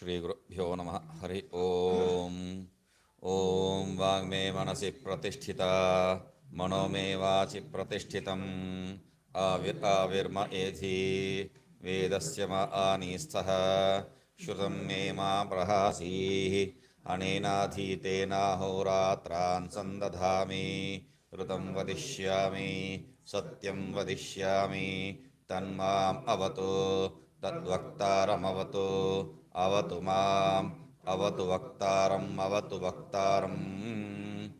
श्री गुरुभ्यो नमः। हरि ओम। ओम वाङ्मे मनसि प्रतिष्ठिता मनो मे वाचि प्रतिष्ठितम् आविर्म एधि वेदस्य मा आनीस्थः श्रुतं मे मा प्रहासीः अनेनाधीतेनाहोरात्रान् सन्दधामि ऋतं वदिष्यामि सत्यं वदिष्यामि तन्माम् अवतु तद्वक्तारमवतु अवतु माम् अवतु वक्तारम् अवतु वक्तारम्।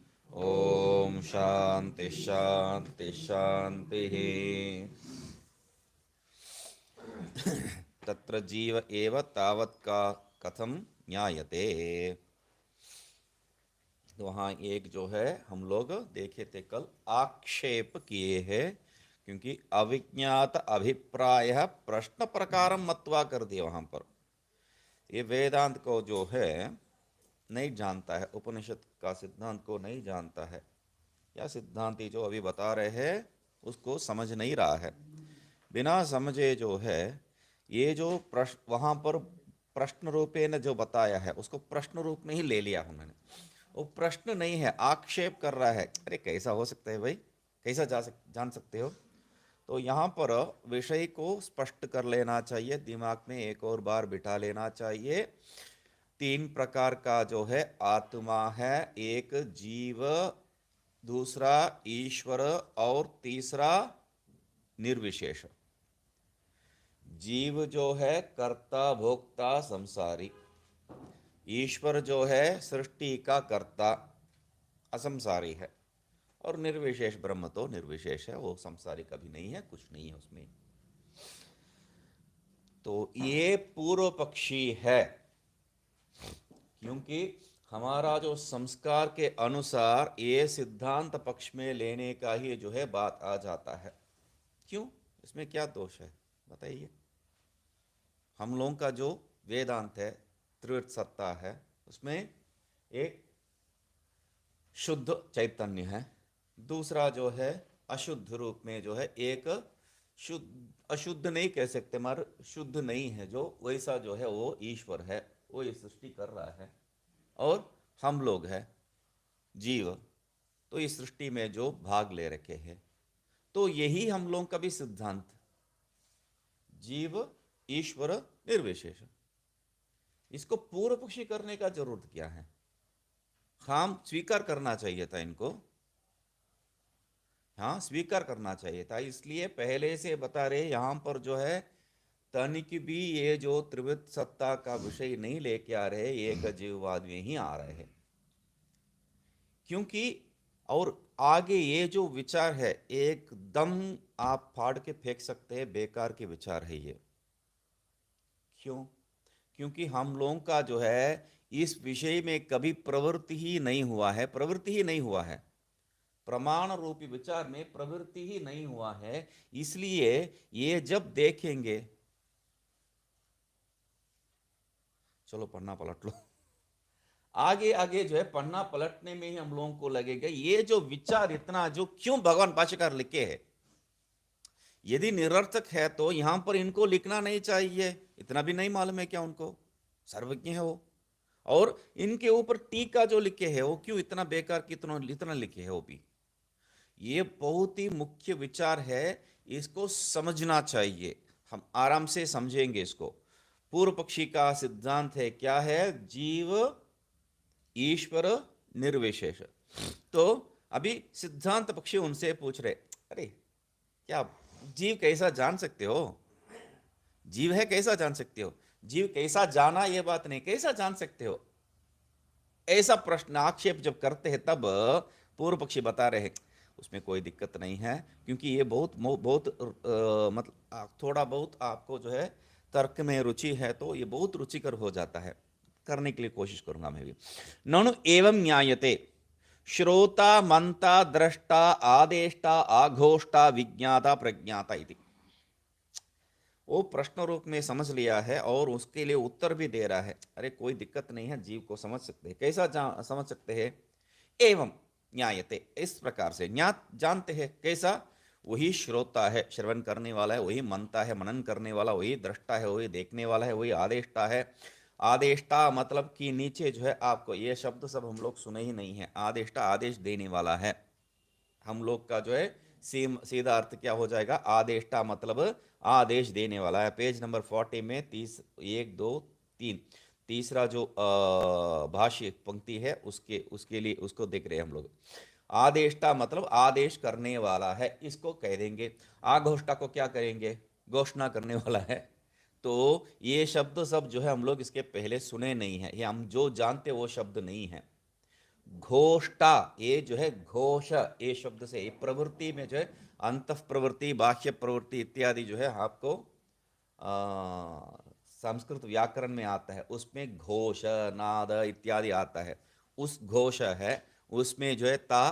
ओम शांति शांति शांतिः। तत्र जीव एव तावत् का कथम ज्ञायते। तो वहाँ एक जो है हम लोग देखे थे कल, आक्षेप किए हैं, क्योंकि अविज्ञात अभिप्राय प्रश्न प्रकारम मत्वा कर दिया वहाँ पर। ये वेदांत को जो है नहीं जानता है, उपनिषद का सिद्धांत को नहीं जानता है, या सिद्धांती जो अभी बता रहे हैं उसको समझ नहीं रहा है। बिना समझे जो है ये जो प्रश्न वहाँ पर प्रश्न रूपेण जो बताया है उसको प्रश्न रूप में ही ले लिया उन्होंने। वो प्रश्न नहीं है, आक्षेप कर रहा है। अरे कैसा हो सकता है भाई, कैसा जान सकते हो। तो यहाँ पर विषय को स्पष्ट कर लेना चाहिए, दिमाग में एक और बार बिठा लेना चाहिए। तीन प्रकार का जो है आत्मा है, एक जीव, दूसरा ईश्वर और तीसरा निर्विशेष। जीव जो है कर्ता भोक्ता संसारी, ईश्वर जो है सृष्टि का कर्ता असंसारी है, और निर्विशेष ब्रह्म तो निर्विशेष है, वो संसारी कभी नहीं है, कुछ नहीं है उसमें। तो ये पूर्व पक्षी है, क्योंकि हमारा जो संस्कार के अनुसार ये सिद्धांत पक्ष में लेने का ही जो है बात आ जाता है। क्यों, इसमें क्या दोष है बताइए। हम लोगों का जो वेदांत है, त्रिविध सत्ता है, उसमें एक शुद्ध चैतन्य है, दूसरा जो है अशुद्ध रूप में जो है एक शुद्ध, अशुद्ध नहीं कह सकते मगर शुद्ध नहीं है, जो वैसा जो है वो ईश्वर है, वो ये सृष्टि कर रहा है, और हम लोग हैं जीव, तो इस सृष्टि में जो भाग ले रखे हैं। तो यही हम लोगों का भी सिद्धांत, जीव ईश्वर निर्विशेष। इसको पूर्व पक्षी करने का जरूरत क्या है, हम स्वीकार करना चाहिए था इनको। हाँ, स्वीकार करना चाहिए था, इसलिए पहले से बता रहे यहां पर जो है तनिक भी ये जो त्रिविध सत्ता का विषय नहीं लेके आ रहे, एक जीववाद में ही आ रहे हैं। क्योंकि और आगे ये जो विचार है एकदम आप फाड़ के फेंक सकते हैं, बेकार के विचार है ये। क्यों, क्योंकि हम लोगों का जो है इस विषय में कभी प्रवृत्ति ही नहीं हुआ है, प्रवृत्ति ही नहीं हुआ है, प्रमाण रूपी विचार में प्रवृत्ति ही नहीं हुआ है। इसलिए ये जब देखेंगे, चलो पन्ना पलट लो, आगे आगे जो है पन्ना पलटने में ही हम लोगों को लगेगा ये जो विचार इतना जो क्यों भगवान भाष्यकार लिखे है, यदि निरर्थक है तो यहां पर इनको लिखना नहीं चाहिए। इतना भी नहीं मालूम है क्या उनको, सर्वज्ञ है वो। और इनके ऊपर टीका जो लिखे है वो क्यों इतना बेकार कितना इतना लिखे है वो भी। ये बहुत ही मुख्य विचार है, इसको समझना चाहिए, हम आराम से समझेंगे इसको। पूर्व पक्षी का सिद्धांत है क्या है, जीव ईश्वर निर्विशेष। तो अभी सिद्धांत पक्षी उनसे पूछ रहे, अरे क्या जीव कैसा जान सकते हो, जीव है कैसा जान सकते हो, जीव कैसा जाना ये बात नहीं, कैसा जान सकते हो। ऐसा प्रश्न आक्षेप जब करते हैं तब पूर्व पक्षी बता रहे हैं उसमें कोई दिक्कत नहीं है, क्योंकि ये बहुत बहुत मतलब थोड़ा बहुत आपको जो है तर्क में रुचि है तो ये बहुत रुचिकर हो जाता है, करने के लिए कोशिश करूंगा मैं भी। ननु एवं न्यायते श्रोता मंता दृष्टा आदेष्टा आघोष्टा विज्ञाता प्रज्ञाता इति। वो प्रश्न रूप में समझ लिया है और उसके लिए उत्तर भी दे रहा है। अरे कोई दिक्कत नहीं है, जीव को समझ सकते हैं, कैसा समझ सकते हैं, एवं न्यायते, इस प्रकार से जानते हैं। कैसा, वही श्रोता है, श्रवण करने वाला है, वही मनता है, मनन करने वाला, वही दृष्टा है, वही देखने वाला है, वही आदेष्टा है, आदेष्टा मतलब कि नीचे जो है आपको ये शब्द सब हम लोग सुने ही नहीं है। आदेष्टा आदेश देने वाला है। हम लोग का जो है सीधा अर्थ क्या हो जाएगा, आदेष्टा मतलब आदेश देने वाला है। पेज नंबर 40 में 1 2 3 तीसरा जो भाष्य पंक्ति है उसके उसके लिए उसको देख रहे हैं हम लोग। आदेष्टा मतलब आदेश करने वाला है, इसको कह देंगे। आघोष्टा को क्या करेंगे, घोषणा करने वाला है। तो ये शब्द सब जो है हम लोग इसके पहले सुने नहीं है, ये हम जो जानते वो शब्द नहीं है। घोष्टा ये जो है घोष, ये शब्द से प्रवृत्ति में जो है अंतः प्रवृत्ति बाह्य प्रवृत्ति इत्यादि जो है आपको संस्कृत व्याकरण में आता है, उसमें घोष नाद इत्यादि आता है। उस घोष है उसमें जो है ता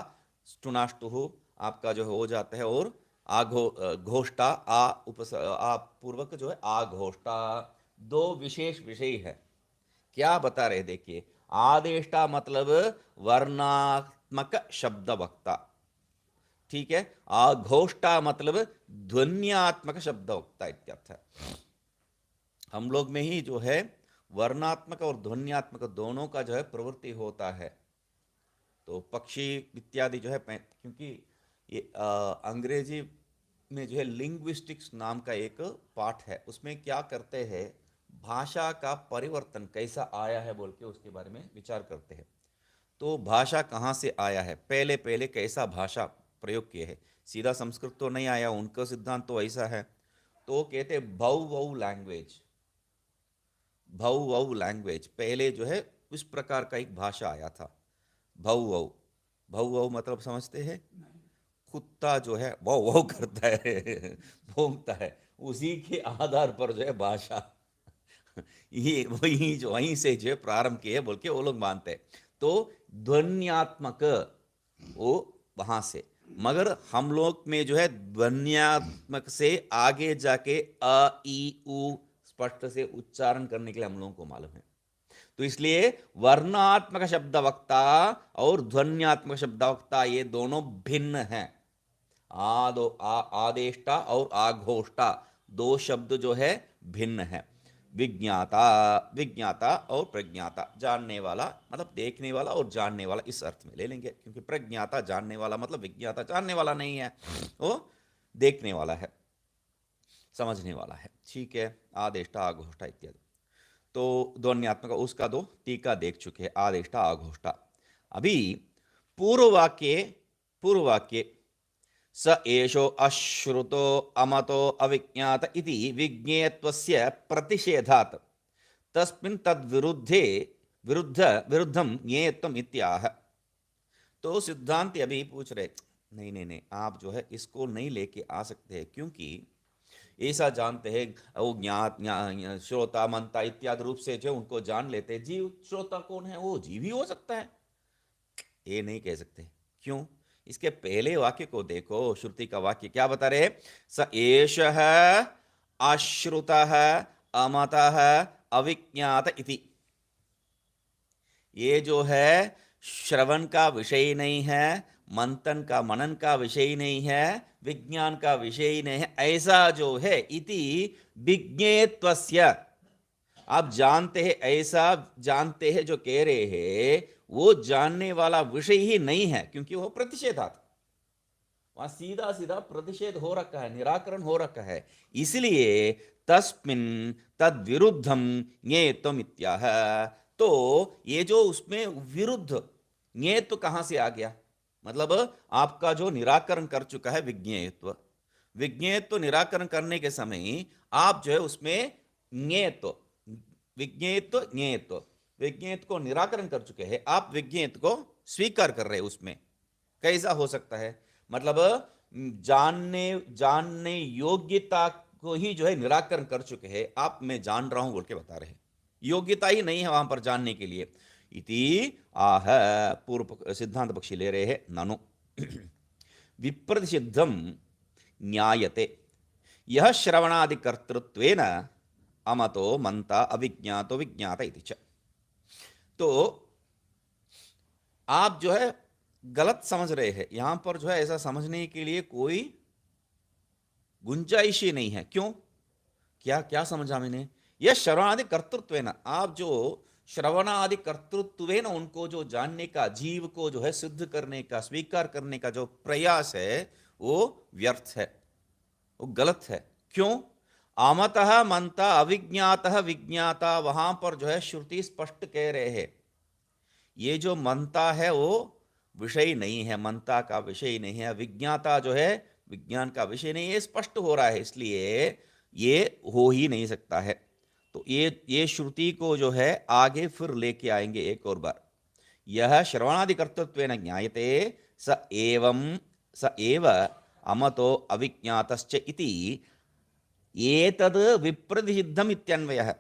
स्टुनाष्टुहु आपका जो हो जाता है, और घोष्टा आ पूर्वक जो है आघोष्टा। दो विशेष विषय है। क्या बता रहे देखिए, आदेष्टा मतलब वर्णात्मक शब्द वक्ता, ठीक है। आघोष्टा मतलब ध्वन्यात्मक शब्द वक्ता इत्यर्थ है। हम लोग में ही जो है वर्णात्मक और ध्वन्यात्मक दोनों का जो है प्रवृत्ति होता है। तो पक्षी इत्यादि जो है, क्योंकि ये अंग्रेजी में जो है लिंग्विस्टिक्स नाम का एक पाठ है, उसमें क्या करते हैं, भाषा का परिवर्तन कैसा आया है बोल के उसके बारे में विचार करते हैं। तो भाषा कहाँ से आया है, पहले पहले कैसा भाषा प्रयोग किए है। सीधा संस्कृत तो नहीं आया, उनका सिद्धांत तो ऐसा है। तो कहते भौ वौ लैंग्वेज, भौ वौ लैंग्वेज पहले जो है उस प्रकार का एक भाषा आया था। भौ वौ, भौ वौ मतलब समझते हैं, कुत्ता जो है वो वो करता है भौंकता है, उसी के आधार पर जो है भाषा ये वही जो वहीं से जो है प्रारंभ किए बोल के वो लोग मानते हैं। तो ध्वन्यात्मक वो वहां से, मगर हम लोग में जो है ध्वन्यात्मक से आगे जाके अ ई उ स्पष्ट से उच्चारण करने के लिए हम लोगों को मालूम है। तो इसलिए वर्णात्मक शब्द वक्ता और ध्वन्यात्मक शब्द वक्ता ये दोनों भिन्न हैं। आदेष्टा और आघोष्टा दो शब्द जो है भिन्न है। विज्ञाता, विज्ञाता और प्रज्ञाता, जानने वाला मतलब देखने वाला और जानने वाला, इस अर्थ में ले लेंगे, क्योंकि प्रज्ञाता जानने वाला मतलब विज्ञाता जानने वाला नहीं है, वो देखने वाला है, समझने वाला है, ठीक है। आदेष्टा आघोष्टा इत्यादि तो ध्वन्यात्मक उसका दो टीका देख चुके हैं, आदेष्टा आघोष्टा। अभी पूर्ववाक्य स एषो अश्रुतो अमतो अविज्ञात इति विज्ञेयत्वस्य प्रतिषेधात् तस्मिन् तद्विरुद्धे विरुद्धं ज्ञेयत्वम् इत्याह। तो सिद्धांत अभी पूछ रहे, नहीं नहीं नहीं, आप जो है इसको नहीं लेके आ सकते हैं, क्योंकि ऐसा जानते हैं वो ज्ञात श्रोता मनता इत्यादि रूप से जो उनको जान लेते हैं। जीव श्रोता कौन है, वो जीव ही हो सकता है, ये नहीं कह सकते। क्यों, इसके पहले वाक्य को देखो, श्रुति का वाक्य क्या बता रहे, स एषः अश्रुतः अमतः अविज्ञात इति। ये जो है श्रवण का विषय नहीं है, मंथन का मनन का विषय नहीं है, विज्ञान का विषय नहीं है, ऐसा जो है इति विज्ञेत्वस्य, आप जानते हैं, ऐसा जानते हैं जो कह रहे हैं वो जानने वाला विषय ही नहीं है, क्योंकि वो प्रतिषेधात्, वहां सीधा सीधा प्रतिषेध हो रखा है, निराकरण हो रखा है। इसलिए तस्मिन् तद विरुद्धम ज्ञेयत्वम् इत्याह। तो ये जो उसमें विरुद्ध ज्ञेयत्व कहां से आ गया, मतलब आपका जो निराकरण कर चुका है विज्ञेयत्व, विज्ञेयत्व निराकरण करने के समय आप जो है उसमें ज्ञेयत्व विज्ञेयत्व ज्ञेयत्व विज्ञेयत्व को निराकरण कर चुके हैं, आप विज्ञेयत्व को स्वीकार कर रहे हैं। उसमें कैसा हो सकता है, मतलब जानने योग्यता को ही जो है निराकरण कर चुके हैं आप, मैं जान रहा हूं बोल के बता रहे हैं, योग्यता ही नहीं है वहां पर जानने के लिए। इति आह, पूर्व सिद्धांत पक्षी ले रहे हैं, ननु विप्रतिषिद्धम न्यायते यह श्रवणादिकर्तृत्वेन अमतो मंता अविज्ञातो विज्ञाता इति च। तो आप जो है गलत समझ रहे हैं, यहां पर जो है ऐसा समझने के लिए कोई गुंजाइश ही नहीं है। क्यों, क्या क्या समझा मैंने, यह श्रवणादि कर्तृत्वेन, आप जो श्रवणादि कर्तृत्वेन उनको जो जानने का, जीव को जो है सिद्ध करने का, स्वीकार करने का जो प्रयास है वो व्यर्थ है, वो गलत है। क्यों? आमतः मनता अविज्ञातः विज्ञाता, वहां पर जो है श्रुति स्पष्ट कह रहे हैं ये जो मनता है वो विषय नहीं है, मनता का विषय नहीं है, विज्ञाता जो है विज्ञान का विषय नहीं है, स्पष्ट हो रहा है, इसलिए ये हो ही नहीं सकता है। तो ये श्रुति को जो है आगे फिर लेके आएंगे एक और बार। यह श्रवणादि कर्तृत्वेन ज्ञायते स एव अमतो अविज्ञातश्च इति एतद् विप्रतिषिद्धम् इत्यन्वयः।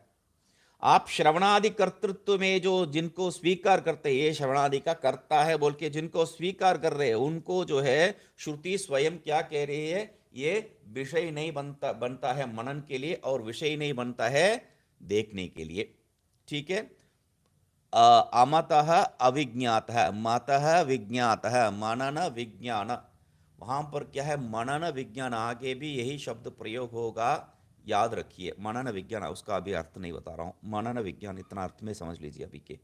आप श्रवणादि कर्तृत्व में जो जिनको स्वीकार करते हैं, ये श्रवणादि का कर्ता है बोल के जिनको स्वीकार कर रहे हैं, उनको जो है श्रुति स्वयं क्या कह रही है, ये विषय नहीं बनता है मनन के लिए, और विषय नहीं बनता है देखने के लिए। ठीक है। अमतः अविज्ञातः, मतः विज्ञातः, मनन विज्ञान, वहां पर क्या है, मनन विज्ञान, आगे भी यही शब्द प्रयोग होगा, याद रखिए। मनन विज्ञान, उसका अभी अर्थ नहीं बता रहा हूं, मनन विज्ञान इतना अर्थ में समझ लीजिए अभी के।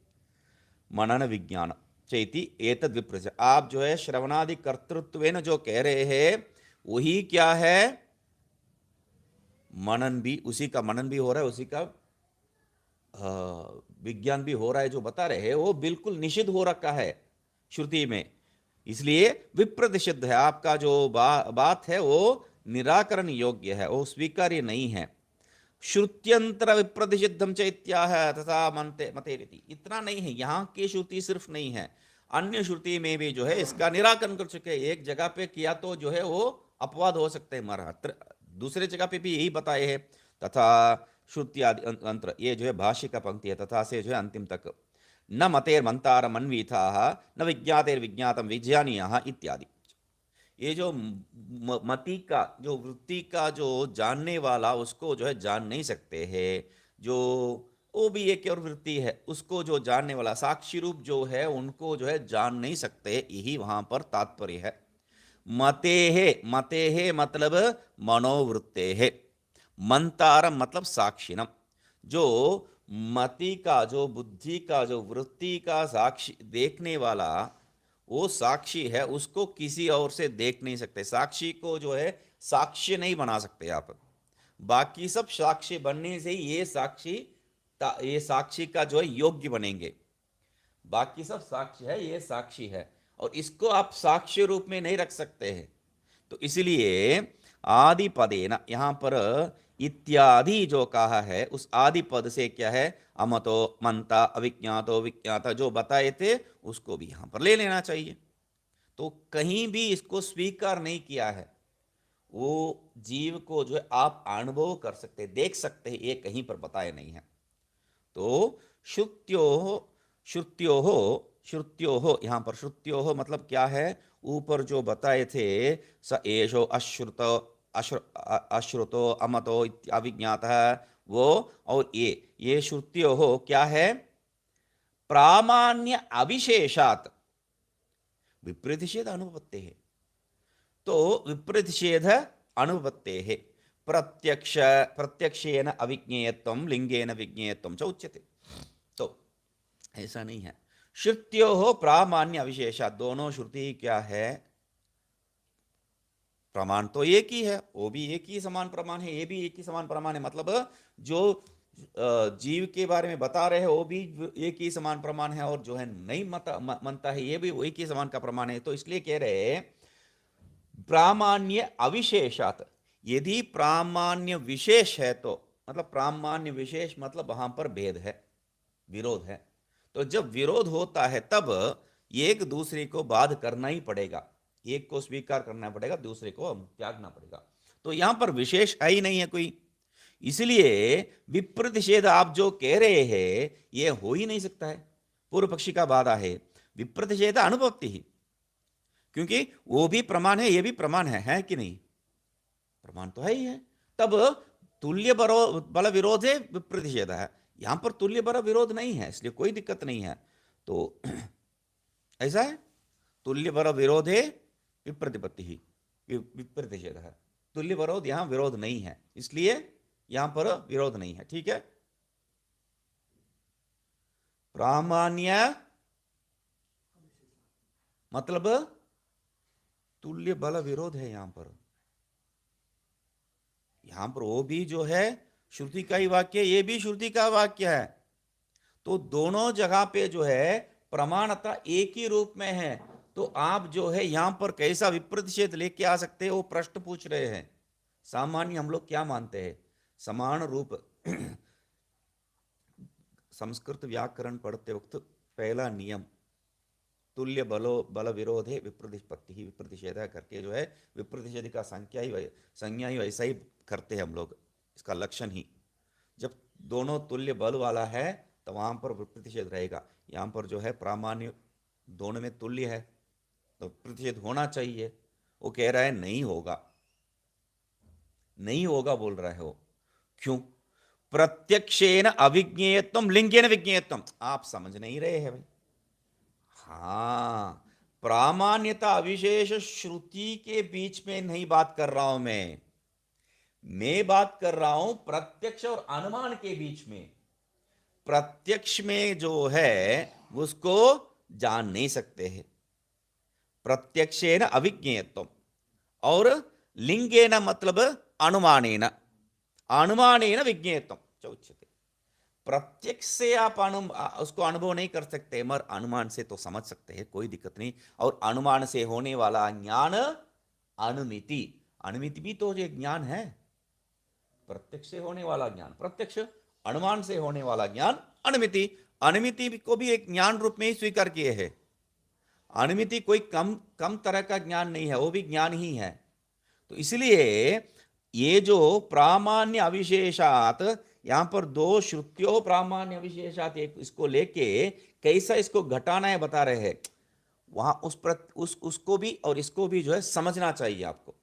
मनन विज्ञान चैति एतद विप्रच, आप जो है श्रवणादि कर्तृत्वेन जो कह रहे हैं वही क्या है, मनन भी, उसी का मनन भी हो रहा है, उसी का विज्ञान भी हो रहा है। जो बता रहे हैं वो बिल्कुल निषिद्ध हो रखा है श्रुति में, इसलिए विप्रतिषिद्ध है। आपका जो बात है वो निराकरण योग्य है, वो स्वीकार्य नहीं है। श्रुत्यंतर विप्रतिषिद्धम चैत्याह तथा मनते मतेरिति, इतना नहीं है, यहाँ की श्रुति सिर्फ नहीं है, अन्य श्रुति में भी जो है इसका निराकरण कर चुके हैं। एक जगह पे किया तो जो है वो अपवाद हो सकते हैं मरा, दूसरे जगह पे भी यही बताए हैं। तथा श्रुति आदि अंतर, ये जो है भाष्य का पंक्ति है, तथा से जो है अंतिम तक, न मतेर मंतार मन्वीथा न विज्ञातेर विज्ञातम विज्ञानीय इत्यादि। ये जो मति का, जो वृत्ति का जो जानने वाला, उसको जो है जान नहीं सकते हैं, जो वो भी एक और वृत्ति है, उसको जो जानने वाला साक्षी रूप जो है उनको जो है जान नहीं सकते, यही वहां पर तात्पर्य है। मते है मतलब मनोवृत्ते है, मंतारम मतलब साक्षिणम, जो मति का, जो बुद्धि का, जो वृत्ति का साक्षी देखने वाला, वो साक्षी है, उसको किसी और से देख नहीं सकते। साक्षी को जो है साक्ष्य नहीं बना सकते आप, बाकी सब साक्षी बनने से ही ये साक्षी का जो है योग्य बनेंगे। बाकी सब साक्षी है, ये साक्षी है, और इसको आप साक्ष्य रूप में नहीं रख सकते हैं। तो इसलिए आदि पदे ना, यहां पर इत्यादि जो कहा है उस आदि पद से क्या है, अमतो मनता अविज्ञातो विज्ञाता जो बताए थे उसको भी यहां पर ले लेना चाहिए। तो कहीं भी इसको स्वीकार नहीं किया है, वो जीव को जो है आप अनुभव कर सकते, देख सकते हैं, ये कहीं पर बताया नहीं है। तो श्रुत्यो यहां पर श्रुत्यो मतलब क्या है, ऊपर जो बताए थे, स एषो अश्रुतो अमतो अविज्ञातः, वो और ये श्रुत्यो क्या है, प्रामाण्य अविशेषात विप्रतिषेध अनुपत्ते है। तो विप्रतिषेध अनुपत्ते है, प्रत्यक्षेन अविज्ञेयत्वं लिंगेन विज्ञेयत्वं च उच्यते। तो ऐसा नहीं है, श्रुत्यो प्रामाण्य अविशेषात, दोनों श्रुति क्या है, प्रमाण तो एक ही है, वो भी एक ही समान प्रमाण है, ये भी एक ही समान प्रमाण है, मतलब जो जीव के बारे में बता रहे हैं वो भी एक ही समान प्रमाण है, और जो है नहीं मानता है ये भी एक ही समान का प्रमाण है। तो इसलिए कह रहे हैं प्रामाण्य अविशेषात, यदि प्रामाण्य विशेष है तो, मतलब प्रामाण्य विशेष मतलब वहां पर भेद है, विरोध है। तो जब विरोध होता है तब एक दूसरे को बाध करना ही पड़ेगा, एक को स्वीकार करना पड़ेगा, दूसरे को त्यागना पड़ेगा। तो यहां पर विशेष है ही नहीं है कोई, इसलिए विप्रतिषेध आप जो कह रहे हैं ये हो ही नहीं सकता है, पूर्व पक्षी का बाधा है। विप्रतिषेध अनुपत्ति ही, क्योंकि वो भी प्रमाण है, ये भी प्रमाण है कि नहीं, प्रमाण तो है ही है। तब तुल्य बल विरोध है, विप्रतिषेध है, यहां पर तुल्य बल विरोध नहीं है, इसलिए कोई दिक्कत नहीं है। तो ऐसा है, तुल्य बल विरोध है विप्रतिपत्ति ही, विप्रतिषेध है, तुल्य विरोध, यहां विरोध नहीं है, इसलिए यहां पर विरोध नहीं है। ठीक है, प्रामाण्य मतलब तुल्य बल विरोध है। यहां पर वो भी जो है श्रुति का ही वाक्य, ये भी श्रुति का वाक्य है। तो दोनों जगह पे जो है प्रमाणता एक ही रूप में है। तो आप जो है यहां पर कैसा विप्रतिषेध लेके आ सकते हैं, वो प्रश्न पूछ रहे हैं। सामान्य हम लोग क्या मानते हैं, समान रूप संस्कृत व्याकरण पढ़ते वक्त पहला नियम तुल्य बल विरोध है विप्रतिपत्ति ही विप्रतिषेध करके जो है विप्रतिषेध का संज्ञा ही वैसा ही करते हैं हम लोग, इसका लक्षण ही। जब दोनों तुल्य बल वाला है तो वहां पर विप्रतिषेध रहेगा। यहां पर जो है प्रामाण्य दोनों में तुल्य है तो प्रतिषेध होना चाहिए। वो कह रहा है नहीं होगा, नहीं होगा बोल रहा है वो। क्यों? प्रत्यक्षेन अविज्ञेयत्वम लिंगेन विज्ञेयत्वम। आप समझ नहीं रहे हैं भाई। हाँ, प्रामाण्यता अविशेष श्रुति के बीच में नहीं बात कर रहा हूं मैं बात कर रहा हूं प्रत्यक्ष और अनुमान के बीच में। प्रत्यक्ष में जो है उसको जान नहीं सकते हैं, प्रत्यक्षेन अविज्ञेयत्वम, और लिंगेन मतलब अनुमानेन, अनुमानेन विज्ञेयत्वम च उच्यते। प्रत्यक्ष से आप उसको अनुभव नहीं कर सकते, मगर अनुमान से तो समझ सकते हैं, कोई दिक्कत नहीं। और अनुमान से होने वाला ज्ञान अनुमिति, अनुमिति भी तो ये ज्ञान है। प्रत्यक्ष से होने वाला ज्ञान प्रत्यक्ष, अनुमान से होने वाला ज्ञान अनुमिति। अनुमिति को भी एक ज्ञान रूप में ही स्वीकार किए हैं। अनुमिति कोई कम तरह का ज्ञान नहीं है, वो भी ज्ञान ही है। तो इसलिए ये जो प्रामाण्य अविशेषात, यहां पर दो श्रुतियों प्रामाण्य अविशेषात, एक इसको लेके कैसा इसको घटाना है बता रहे हैं। वहां उसको भी और इसको भी जो है समझना चाहिए आपको।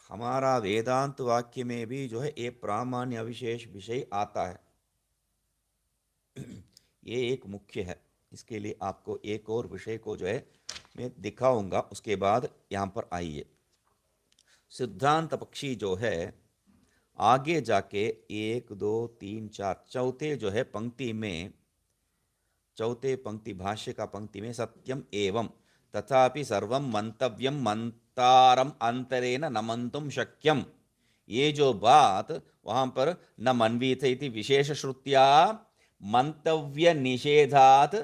हमारा वेदांत वाक्य में भी जो है ये प्रामाण्य अविशेष विषय आता है। ये एक मुख्य है। इसके लिए आपको एक और विषय को जो है मैं दिखाऊंगा, उसके बाद यहां पर आइए। सिद्धांत पक्षी जो है आगे जाके 1 2 3 4 चौथे जो है पंक्ति में, चौथे पंक्ति भाष्य का पंक्ति में सत्यम एवं तथापि सर्वं मंतव्यम मंतारम अंतरेण न मंतुम शक्यम, ये जो बात वहां पर न मन्वीत इति विशेष श्रुत्या मंतव्य निषेधात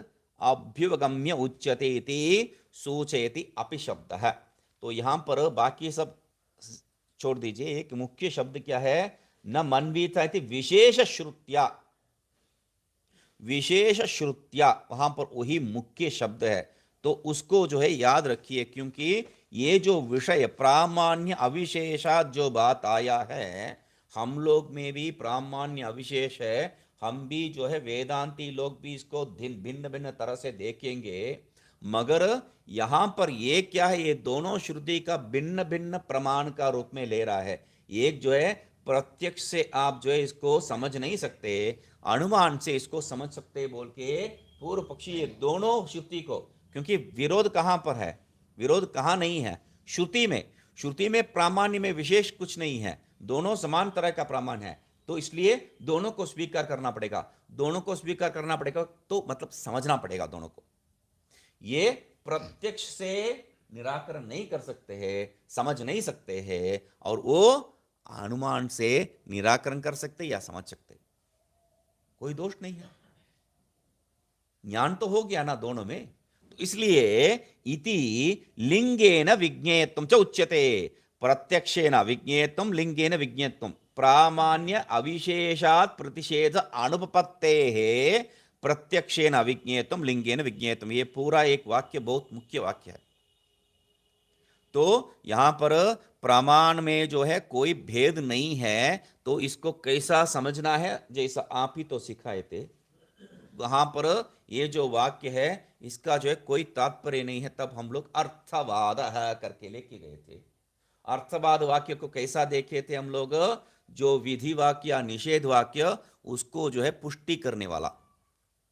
अभ्युपगम्य उच्यते इति सूचयति अपि शब्दः। तो यहां पर बाकी सब छोड़ दीजिए, एक मुख्य शब्द क्या है, न मन्वीत इति विशेष श्रुत्या, विशेष श्रुत्या, वहां पर वही मुख्य शब्द है। तो उसको जो है याद रखिए, क्योंकि ये जो विषय प्रामाण्य अविशेषात जो बात आया है, हम लोग में भी प्रामाण्य अविशेष है। हम भी जो है वेदांती लोग भी इसको भिन्न भिन्न तरह से देखेंगे, मगर यहां पर ये क्या है, ये दोनों श्रुति का भिन्न भिन्न प्रमाण का रूप में ले रहा है। एक जो है प्रत्यक्ष से आप जो है इसको समझ नहीं सकते, अनुमान से इसको समझ सकते बोल के पूर्व पक्षी ये दोनों श्रुति को, क्योंकि विरोध कहां पर है, विरोध कहां नहीं है, श्रुति में। श्रुति में प्रामाण्य में विशेष कुछ नहीं है, दोनों समान तरह का प्रमाण है। तो इसलिए दोनों को स्वीकार करना पड़ेगा, दोनों को स्वीकार करना पड़ेगा, तो मतलब समझना पड़ेगा दोनों को। ये प्रत्यक्ष से निराकरण नहीं कर सकते हैं, समझ नहीं सकते हैं, और वो अनुमान से निराकरण कर सकते या समझ सकते, कोई दोष नहीं है। ज्ञान तो हो गया ना दोनों में। तो इसलिए इति लिंगेन विज्ञेयत्वम च उच्यते, प्रत्यक्षेन विज्ञेयत्वम लिंगेन विज्ञेयत्वम, प्रामाण्य अविशेषात् प्रतिषेध अनुपपत्तेः प्रत्यक्षेन अविज्ञेयत्वम लिंगेन विज्ञेयत्वम। ये पूरा एक वाक्य बहुत मुख्य वाक्य है। तो यहां पर प्रमाण में जो है कोई भेद नहीं है, तो इसको कैसा समझना है, जैसा आप ही तो सिखाए थे। वहां पर ये जो वाक्य है इसका जो है कोई तात्पर्य नहीं है, तब हम लोग अर्थवाद करके लेके गए थे। अर्थवाद वाक्य को कैसा देखे थे हम लोग, जो विधि वाक्य या निषेध वाक्य उसको जो है पुष्टि करने वाला,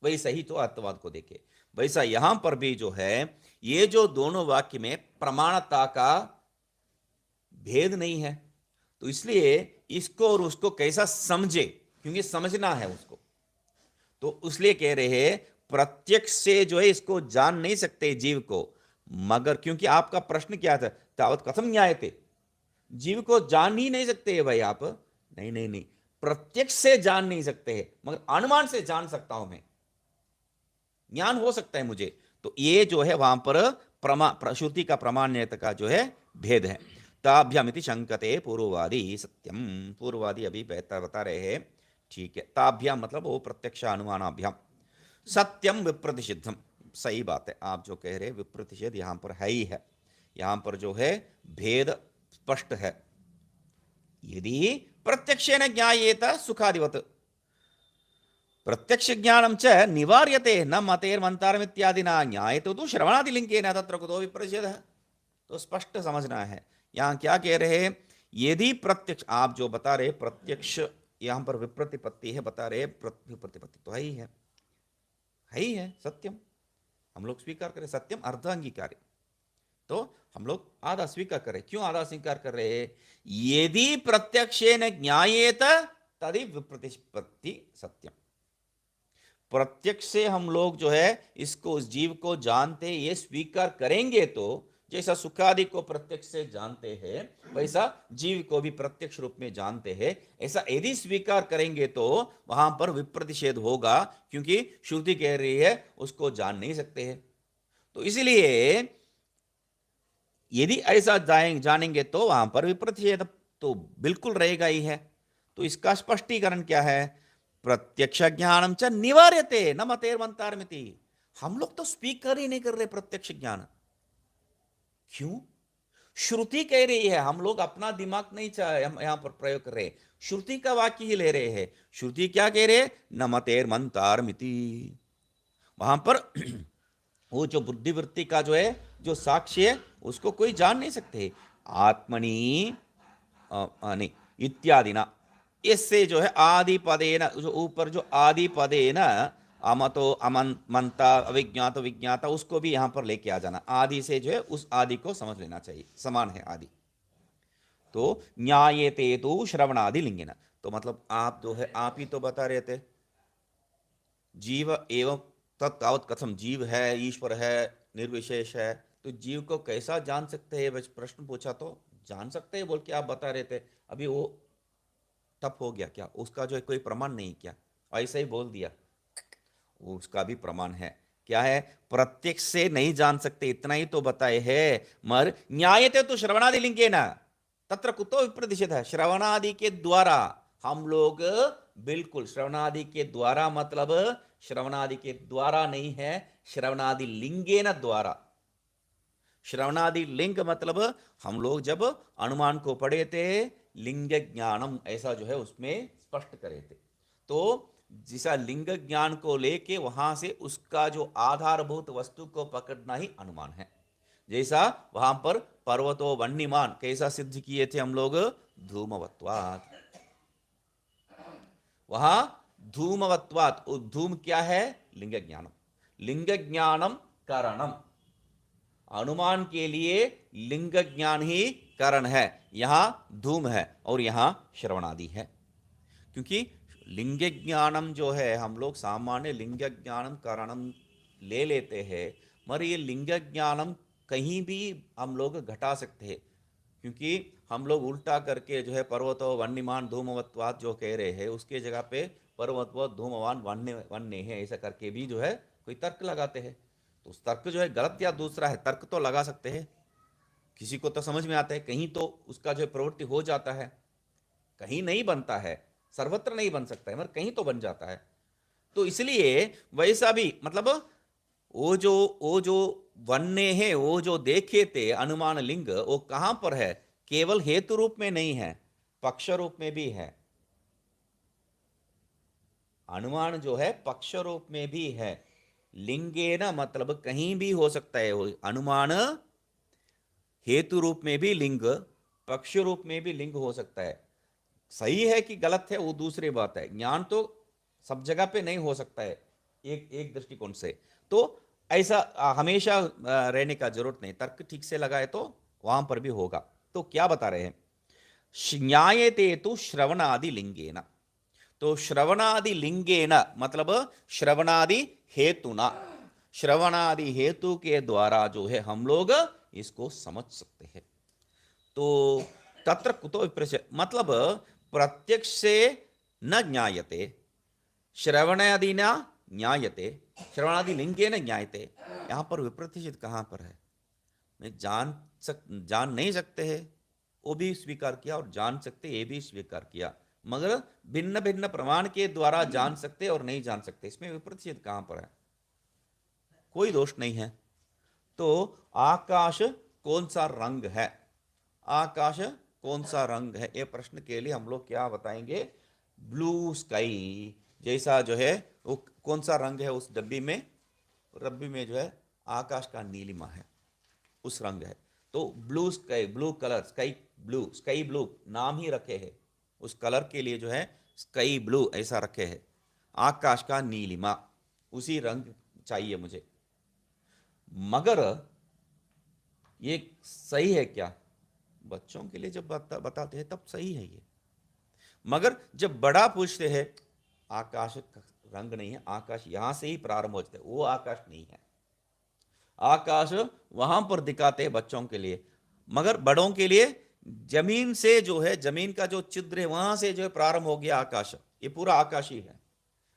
वैसा ही तो अर्थवाद को देखे। वैसा यहां पर भी जो है ये जो दोनों वाक्य में प्रमाणता का भेद नहीं है, तो इसलिए इसको और उसको कैसा समझे, क्योंकि समझना है उसको। तो इसलिए कह रहे हैं प्रत्यक्ष से जो है इसको जान नहीं सकते जीव को, मगर क्योंकि आपका प्रश्न क्या था, तावत कथम न्यायते, जीव को जान ही नहीं सकते भाई आप, नहीं नहीं नहीं, प्रत्यक्ष से जान नहीं सकते हैं, मगर अनुमान से जान सकता हूं मैं, ज्ञान हो सकता है मुझे। तो ये जो है वहां पर श्रुति का प्रमाण्यता का जो है भेद है। ताभ्यमिति शंकते पूर्ववादी सत्यम, पूर्ववादी अभी बेहतर बता रहे हैं, ठीक है। ताभ्याम मतलब वो प्रत्यक्ष अनुमानाभ्याम, सत्यम विप्रतिषिद्धम, सही बात है आप जो कह रहे हैं, विप्रतिषेध यहां पर है ही है, यहां पर जो है भेद स्पष्ट है। यदि प्रत्यक्षेन ज्ञायेत सुखादिवत, प्रत्यक्ष ज्ञानम च निवार्यते न मतेर्मंतारम इत्यादि ना ज्ञायते तो श्रवणादिलिंगेन तत्र कुतो विप्रतिषेधः। तो स्पष्ट समझना है, यहां क्या कह रहे हैं, यदि प्रत्यक्ष आप जो बता रहे प्रत्यक्ष यहां पर विप्रतिपत्ति है, बता रहे विप्रतिपत्ति तो है ही है सत्यम, हम लोग स्वीकार करें सत्यम अर्ध अंगीकार, तो हम लोग आधा स्वीकार करें। क्यों आधा स्वीकार कर रहे हैं, यदि प्रत्यक्षेन ज्ञायेत तदि विप्रतिपत्ति सत्यम, प्रत्यक्ष से हम लोग जो है इसको इस जीव को जानते ये स्वीकार करेंगे, तो जैसा सुखादि को प्रत्यक्ष से जानते हैं वैसा जीव को भी प्रत्यक्ष रूप में जानते हैं, ऐसा यदि स्वीकार करेंगे तो वहां पर विप्रतिषेध होगा, क्योंकि श्रुति कह रही है उसको जान नहीं सकते हैं। तो इसलिए यदि ऐसा जानेंगे तो वहां पर विप्रतिषेध तो बिल्कुल रहेगा ही है। तो इसका स्पष्टीकरण क्या है, प्रत्यक्ष ज्ञानम च निवार्यते न मतेर्मंतारमिति, हम लोग तो स्पीकर ही नहीं कर रहे प्रत्यक्ष ज्ञान, क्यों, श्रुति कह रही है, हम लोग अपना दिमाग नहीं हम यहां पर प्रयोग कर रहे, श्रुति का वाक्य ही ले रहे हैं। श्रुति क्या कह रहे, न मतेर्मंतारमिति, वहां पर वो जो बुद्धिवृत्ति का जो है जो साक्ष्य है उसको कोई जान नहीं सकते, आत्मनि नहीं इत्यादि ना, इससे जो है आदि पदे न, जो ऊपर जो आदि पदे न अमतो अमन मंता अविज्ञात विज्ञाता, उसको भी यहां पर लेके आ जाना, आदि से जो है उस आदि को समझ लेना चाहिए, समान है आदि। तो न्यायेते तो श्रवणादि लिंगेन, तो मतलब आप जो है आप ही तो बता रहे थे जीव एवं तत्तावत कथम, जीव है ईश्वर है निर्विशेष है, तो जीव को कैसा जान सकते हैं, प्रश्न पूछा तो जान सकते हैं बोल के आप बता रहे थे, अभी वो तप हो गया क्या, उसका जो है कोई प्रमाण नहीं, क्या ऐसा ही बोल दिया, उसका भी प्रमाण है, क्या है, प्रत्यक्ष से नहीं जान सकते इतना ही तो बताए है, मर न्यायते तो श्रवणादि लिंगे ना तत्र कुतो विप्रतिषेध है, श्रवणादि के द्वारा हम लोग बिल्कुल, श्रवणादि के द्वारा मतलब श्रवणादि के द्वारा नहीं है, श्रवणादि लिंगे न द्वारा, श्रवणादि लिंग मतलब हम लोग जब अनुमान को पढ़े थे लिंग ज्ञानम ऐसा जो है उसमें स्पष्ट करे थे, तो जिसा लिंग ज्ञान को लेके वहां से उसका जो आधारभूत वस्तु को पकड़ना ही अनुमान है। जैसा वहां पर पर्वतो वन्यमान कैसा सिद्ध किए थे हम लोग, धूमवत्वात्, वहां धूमवत्वात्, धूम क्या है, लिंग ज्ञानम, लिंग ज्ञानम कारणम, अनुमान के लिए लिंग ज्ञान ही कारण है, यहां धूम है और यहां श्रवणादि है, क्योंकि लिंग ज्ञानम जो है हम लोग सामान्य लिंग ज्ञानम कारणम ले लेते हैं, मगर ये लिंग ज्ञानम कहीं भी हम लोग घटा सकते हैं, क्योंकि हम लोग उल्टा करके जो है पर्वतो वन्यमान धूमवत्वात् जो कह रहे हैं उसके जगह पे पर्वतो धूमवान वन्य वन्य है ऐसा करके भी जो है कोई तर्क लगाते हैं, तो उस तर्क जो है गलत या दूसरा है, तर्क तो लगा सकते हैं, किसी को तो समझ में आता है, कहीं तो उसका जो प्रवृत्ति हो जाता है, कहीं नहीं बनता है, सर्वत्र नहीं बन सकता है, मगर कहीं तो बन जाता है। तो इसलिए वैसा भी मतलब वो जो वन्य है, वो जो देखे थे अनुमान लिंग, वो कहां पर है, केवल हेतु रूप में नहीं है, पक्ष रूप में भी है, अनुमान जो है पक्ष रूप में भी है, लिंगे ना मतलब कहीं भी हो सकता है, अनुमान हेतु रूप में भी लिंग, पक्ष रूप में भी लिंग हो सकता है, सही है कि गलत है वो दूसरी बात है, ज्ञान तो सब जगह पे नहीं हो सकता है एक एक दृष्टिकोण से, तो ऐसा हमेशा रहने का जरूरत नहीं, तर्क ठीक से लगाए तो वहां पर भी होगा। तो क्या बता रहे हैं, न्यायते तो श्रवणादि लिंगेन, तो श्रवणादि लिंगेन मतलब श्रवणादि हेतुना, श्रवणादि हेतु के द्वारा जो है हम लोग इसको समझ सकते हैं। तो तत्र कुतो विप्रस्य मतलब प्रत्यक्ष से न ज्ञायते, श्रवणादिना ज्ञायते, श्रवणादि लिंगेन ज्ञायते। यहाँ पर विप्रतिषेध कहाँ पर है? मैं जान नहीं सकते हैं वो भी स्वीकार किया, और जान सकते ये भी स्वीकार किया, मगर भिन्न भिन्न प्रमाण के द्वारा जान सकते और नहीं जान सकते, इसमें विप्रतिषेध कहाँ पर है? कोई दोष नहीं है। तो आकाश कौन सा रंग है, आकाश कौन सा रंग है, ये प्रश्न के लिए हम लोग क्या बताएंगे? ब्लू स्काई जैसा जो है वो कौन सा रंग है उस डब्बी में? डब्बी में जो है आकाश का नीलिमा है, उस रंग है। तो blue sky, blue colour, sky blue नाम ही रखे हैं उस कलर के लिए, जो है स्काई ब्लू ऐसा रखे हैं। आकाश का नीलिमा उसी रंग चाहिए मुझे। मगर ये सही है क्या? बच्चों के लिए जब बताते हैं तब सही है ये, मगर जब बड़ा पूछते हैं आकाश का रंग नहीं है, आकाश यहां से ही प्रारंभ होता है, वो आकाश नहीं है। आकाश वहां पर दिखाते हैं बच्चों के लिए, मगर बड़ों के लिए जमीन से जो है, जमीन का जो छिद्र है वहां से जो है प्रारंभ हो गया आकाश, ये पूरा आकाश ही है।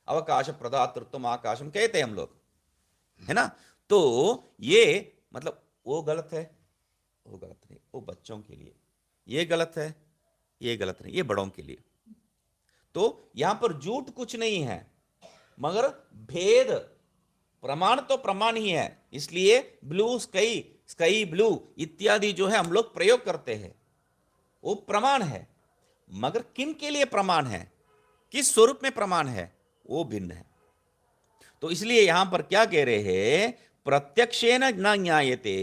अवकाश प्रदातृत्व आकाशम कहते हैं हम लोग, है ना? तो ये मतलब वो गलत है, वो गलत नहीं, वो बच्चों के लिए। ये गलत है, ये गलत नहीं, ये बड़ों के लिए। तो यहां पर झूठ कुछ नहीं है, मगर भेद, प्रमाण तो प्रमाण ही है। इसलिए ब्लू स्काई, स्काई ब्लू इत्यादि जो है हम लोग प्रयोग करते हैं, वो प्रमाण है, मगर किन के लिए प्रमाण है, किस स्वरूप में प्रमाण है, वो भिन्न है। तो इसलिए यहां पर क्या कह रहे हैं? प्रत्यक्षेन न ज्ञायते,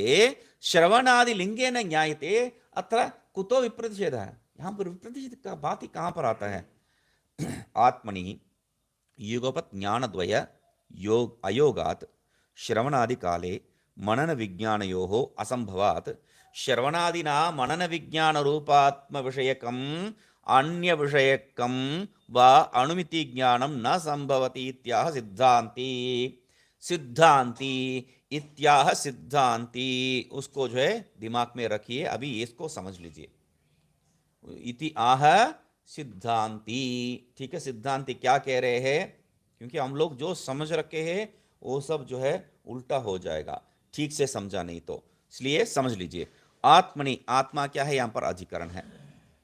श्रवणादि लिंगेन ज्ञायते, अत्र कुतो विप्रतिषेध है? यहां पर विप्रतिषेध का बात ही कहां पर आता है? आत्मनि युगपत ज्ञानद्वय योग अयोगात श्रवणादि काले मनन विज्ञानयोः असंभवात श्रवणादिना मनन विज्ञान रूपात्म विषयकम अन्य विषयकम वा अनुमिति ज्ञानम न संभवति इत्याह सिद्धांति, सिद्धांति इत्याह सिद्धांति। उसको जो है दिमाग में रखिए, अभी इसको समझ लीजिए। इति आह सिद्धांति, ठीक है? सिद्धांति क्या कह रहे हैं? क्योंकि हम लोग जो समझ रखे हैं वो सब जो है उल्टा हो जाएगा ठीक से समझा नहीं तो, इसलिए समझ लीजिए। आत्मनि, आत्मा क्या है? यहां पर अधिकरण है,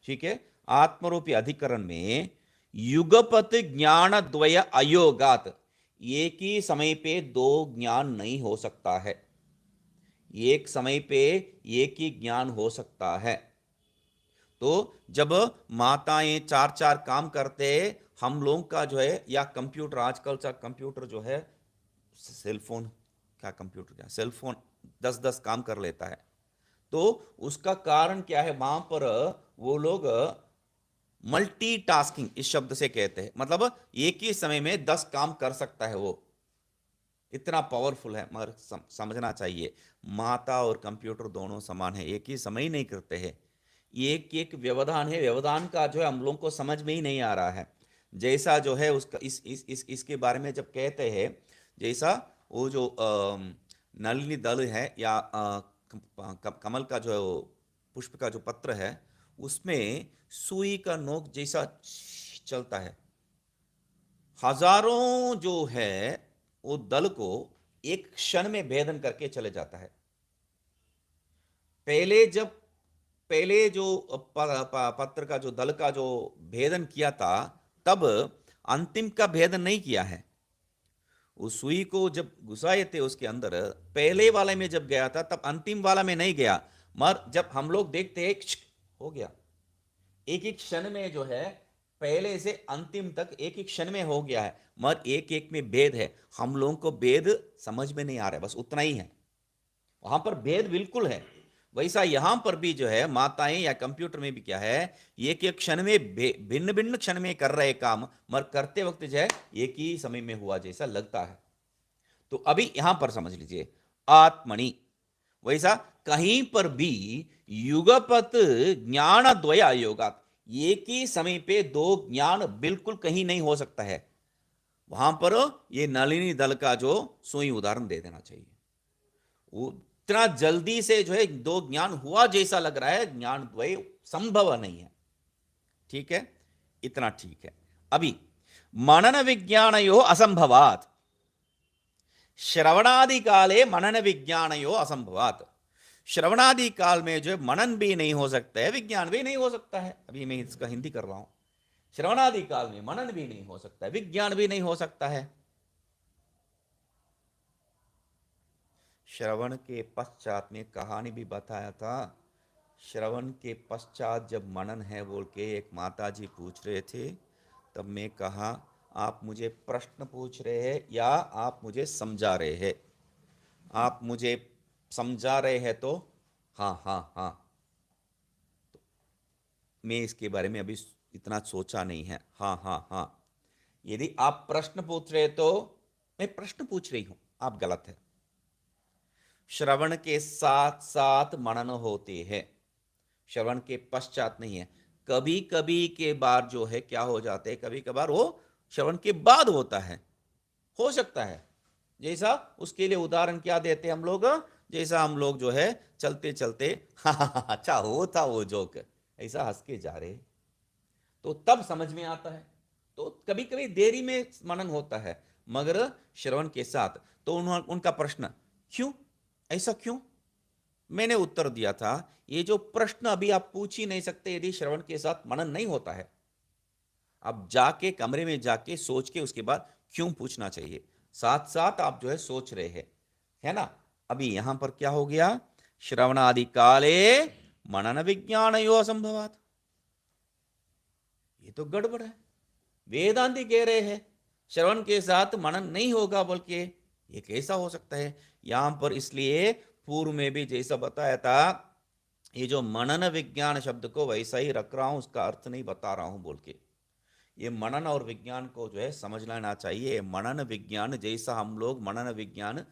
ठीक है? आत्मरूपी अधिकरण में युगपत ज्ञान द्वय अयोगात, एक ही समय पे दो ज्ञान नहीं हो सकता है, एक समय पे एक ही ज्ञान हो सकता है। तो जब माताएं चार चार काम करते, हम लोग का जो है, या कंप्यूटर, आजकल का कंप्यूटर जो है, सेलफोन क्या, कंप्यूटर क्या, सेलफोन 10-10 काम कर लेता है, तो उसका कारण क्या है? वहां पर वो लोग मल्टीटास्किंग इस शब्द से कहते हैं, मतलब एक ही समय में 10 काम कर सकता है, वो इतना पावरफुल है। मगर समझना चाहिए, माता और कंप्यूटर दोनों समान है, एक ही समय ही नहीं करते हैं, एक एक व्यवधान है, व्यवधान का जो है हम लोगों को समझ में ही नहीं आ रहा है। जैसा जो है उसका इसके बारे में जब कहते हैं, जैसा वो जो नलिनी दल है, या कमल का जो पुष्प का जो पत्र है, उसमें सुई का नोक जैसा चलता है, हजारों जो है वो दल को एक क्षण में भेदन करके चले जाता है। पहले जो पत्र का जो दल का जो भेदन किया था, तब अंतिम का भेदन नहीं किया है। उस सुई को जब घुसाए थे उसके अंदर, पहले वाले में जब गया था तब अंतिम वाला में नहीं गया, मगर जब हम लोग देखते हैं हो गया, एक एक क्षण में जो है पहले से अंतिम तक एक एक क्षण में हो गया है, मगर एक एक में भेद है। हम लोगों को भेद समझ में नहीं आ रहा है, बस उतना ही है, वहां पर भेद बिल्कुल है। वैसा यहां पर भी जो है माताएं या कंप्यूटर में भी क्या है, एक एक क्षण में भिन्न भिन्न क्षण में कर रहे काम, मगर करते वक्त जो है एक ही समय में हुआ जैसा लगता है। तो अभी यहां पर समझ लीजिए, आत्मनि, वैसा कहीं पर भी युगपत ज्ञान द्वय अयोगात, एक ही समय पे दो ज्ञान बिल्कुल कहीं नहीं हो सकता है। वहां पर ये नलिनी दल का जो सुई उदाहरण दे देना चाहिए। वो इतना जल्दी से जो है दो ज्ञान हुआ जैसा लग रहा है, ज्ञान द्वय संभव नहीं है। ठीक है, इतना ठीक है। अभी मनन विज्ञानयो असंभवात, श्रवणादि काले मनन विज्ञानयो असंभवात। श्रवणादि काल में जो मनन भी नहीं हो सकता है, विज्ञान भी नहीं हो सकता है। अभी मैं इसका हिंदी कर रहा हूं। श्रवणादि काल में मनन भी नहीं हो सकता है, विज्ञान भी नहीं हो सकता है। श्रवण के पश्चात में कहानी भी बताया था। श्रवण के पश्चात जब मनन है बोल के एक माता जी पूछ रहे थे, तब मैं कहा आप मुझे प्रश्न पूछ रहे हैं या आप मुझे समझा रहे हैं? आप मुझे समझा रहे हैं तो हाँ हाँ हाँ, तो मैं इसके बारे में अभी इतना सोचा नहीं है। हाँ हाँ हाँ, यदि आप प्रश्न पूछ रहे तो मैं प्रश्न पूछ रही हूं, आप गलत है। श्रवण के साथ साथ मनन होते हैं, श्रवण के पश्चात नहीं है। कभी कभी के बार जो है क्या हो जाते हैं, कभी कभार वो श्रवण के बाद होता है, हो सकता है। जैसा उसके लिए उदाहरण क्या देते हैं हम लोग, जैसा हम लोग जो है चलते चलते हाँ अच्छा हो था वो जोक, ऐसा हंस के जा रहे, तो तब समझ में आता है। तो कभी कभी देरी में मनन होता है, मगर श्रवण के साथ। तो उनका प्रश्न क्यों, ऐसा क्यों? मैंने उत्तर दिया था, ये जो प्रश्न अभी आप पूछ ही नहीं सकते यदि श्रवण के साथ मनन नहीं होता है। आप जाके कमरे में जाके सोच के उसके बाद क्यों पूछना चाहिए, साथ साथ आप जो है सोच रहे हैं, है ना। अभी यहां पर क्या हो गया, श्रवणादि काले मनन विज्ञान यो असंभवात, ये तो गड़बड़ है। वेदांति कह रहे हैं श्रवण के साथ मनन नहीं होगा, बोल के ये कैसा हो सकता है यहां पर। इसलिए पूर्व में भी जैसा बताया था, ये जो मनन विज्ञान शब्द को वैसा ही रख रहा हूं, उसका अर्थ नहीं बता रहा हूं बोल के। ये मनन और विज्ञान को जो है समझ लेना चाहिए। मनन विज्ञान जैसा हम लोग मनन विज्ञान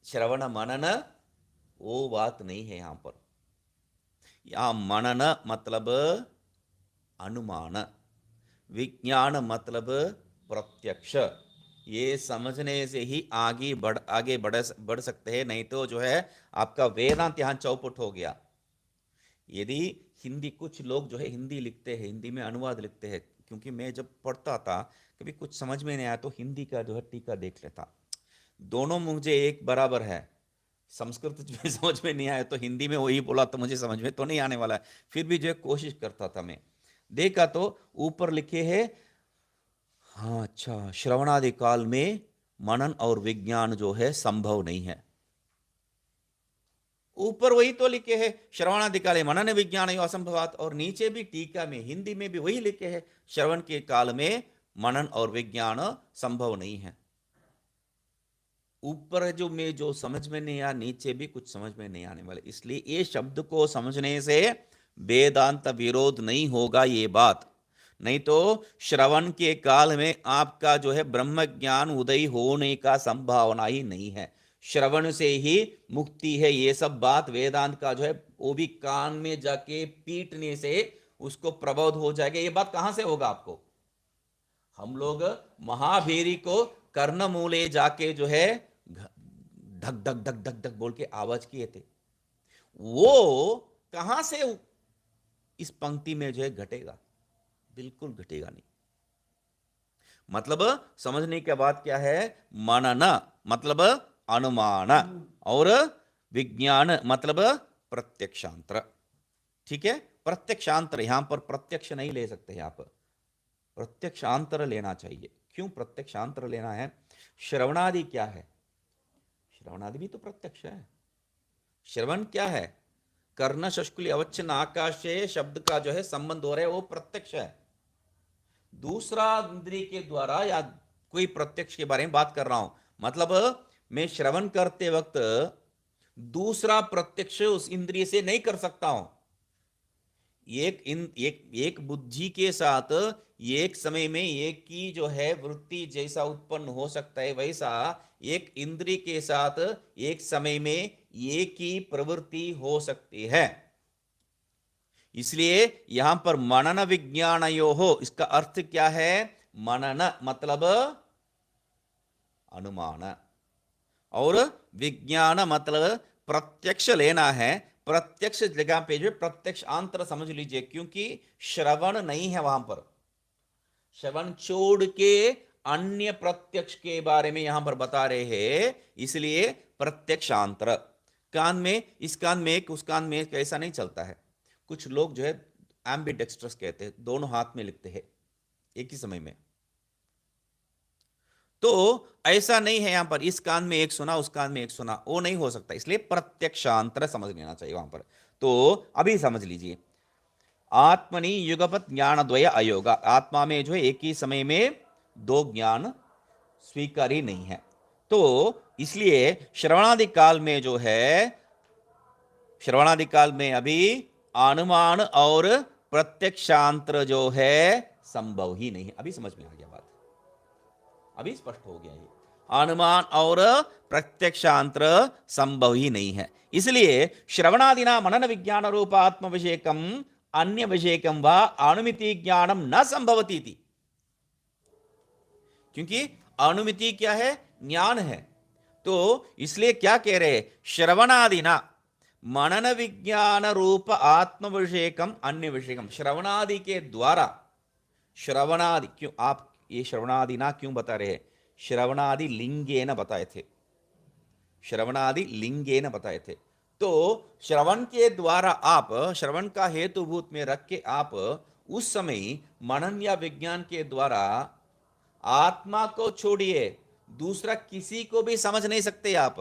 श्रवण मनन, वो बात नहीं है यहां पर। यहां मनन मतलब अनुमान, विज्ञान मतलब प्रत्यक्ष। ये समझने से ही आगे बढ़ सकते हैं, नहीं तो जो है आपका वेदांत यहां चौपट हो गया। यदि हिंदी, कुछ लोग जो है हिंदी लिखते हैं, हिंदी में अनुवाद लिखते हैं, क्योंकि मैं जब पढ़ता था कभी कुछ समझ में नहीं आया तो हिंदी का जो है टीका देख लेता। दोनों मुझे एक बराबर है। संस्कृत में समझ में नहीं आया तो हिंदी में वही बोला तो मुझे समझ में तो नहीं आने वाला है, फिर भी जो है कोशिश करता था मैं। देखा तो ऊपर लिखे है, हाँ अच्छा, श्रवणादि काल में मनन और विज्ञान जो है संभव नहीं है। ऊपर वही तो लिखे है श्रवणादि काले मनन विज्ञान यो असंभवात, और नीचे भी टीका में हिंदी में भी वही लिखे है श्रवण के काल में मनन और विज्ञान संभव नहीं है। ऊपर जो में जो समझ में नहीं आया, नीचे भी कुछ समझ में नहीं आने वाले। इसलिए ये शब्द को समझने से वेदांत विरोध नहीं होगा, ये बात। नहीं तो श्रवण के काल में आपका जो है ब्रह्म ज्ञान उदय होने का संभावना ही नहीं है। श्रवण से ही मुक्ति है, ये सब बात वेदांत का जो है वो भी कान में जाके पीटने से उसको प्रबोध हो जाएगा। ये बात कहां से होगा आपको? हम लोग महाभेरी को कर्ण मूले जाके जो है धक धक धक धक धक बोल के आवाज किए थे, वो कहां से इस पंक्ति में जो है घटेगा? बिल्कुल घटेगा नहीं। मतलब समझने के बाद क्या है, मनन मतलब अनुमान और विज्ञान मतलब प्रत्यक्षांतर। ठीक है, प्रत्यक्षांतर, यहां पर प्रत्यक्ष नहीं ले सकते हैं आप, प्रत्यक्षांतर लेना चाहिए। क्यों प्रत्यक्षांतर लेना है? श्रवणादि क्या है? श्रवणादि भी तो प्रत्यक्ष है। श्रवण क्या है? कर्ण शष्कुली अवच्छिन्न आकाश से शब्द का जो है संबंध हो रहा है, वो प्रत्यक्ष है। दूसरा इंद्रिय के द्वारा या कोई प्रत्यक्ष के बारे में बात कर रहा हूं। मतलब मैं श्रवण करते वक्त दूसरा प्रत्यक्ष उस इंद्रिय से नहीं कर सकता हूं। एक बुद्धि के साथ एक समय में एक की जो है वृत्ति जैसा उत्पन्न हो सकता है, वैसा एक इंद्रिय के साथ एक समय में एक ही प्रवृत्ति हो सकती है। इसलिए यहां पर मनन विज्ञानयो हो, इसका अर्थ क्या है? मनन मतलब अनुमान, और विज्ञान मतलब प्रत्यक्ष लेना है। प्रत्यक्ष जगह पे जो प्रत्यक्ष आंतर समझ लीजिए, क्योंकि श्रवण नहीं है वहां पर, श्रवण छोड़ के अन्य प्रत्यक्ष के बारे में यहां पर बता रहे हैं, इसलिए प्रत्यक्षांतर। कान में, इस कान में एक, उस कान में एक, ऐसा नहीं चलता है। कुछ लोग जो है एम्बिडेक्स्ट्रस कहते हैं, दोनों हाथ में लिखते हैं एक ही समय में, तो ऐसा नहीं है यहां पर इस कान में एक सुना, उस कान में एक सुना, वो नहीं हो सकता, इसलिए प्रत्यक्षांतर समझ लेना चाहिए वहां पर। तो अभी समझ लीजिए, आत्मनि युगपत ज्ञान द्वय अयोगा, आत्मा में जो है एक ही समय में दो ज्ञान स्वीकारी नहीं है। तो इसलिए श्रवणादि काल में जो है, श्रवणादि काल में अभी अनुमान और प्रत्यक्षांतर जो है संभव ही नहीं है। अभी समझ में आ गया बात, अभी स्पष्ट हो गया, ये अनुमान और प्रत्यक्षांतर संभव ही नहीं है। इसलिए श्रवणादिना मनन विज्ञान रूप आत्म विषयकम अन्य विषयकम व अनुमिति ज्ञानम न संभवती थी, क्योंकि अनुमिति क्या है? ज्ञान है। तो इसलिए क्या कह रहे? श्रवणादिना मनन विज्ञान रूप आत्म विषयकम अन्य विषयकम, श्रवणादि के द्वारा, श्रवणादि क्यों आप ये श्रवणादि ना क्यों बता रहे हैं? श्रवणादि लिंगे न बताए थे, श्रवणादि लिंगे न बताए थे। तो श्रवण के द्वारा आप, श्रवण का हेतुभूत में रख के आप उस समय मनन या विज्ञान के द्वारा आत्मा को छोड़िए दूसरा किसी को भी समझ नहीं सकते आप,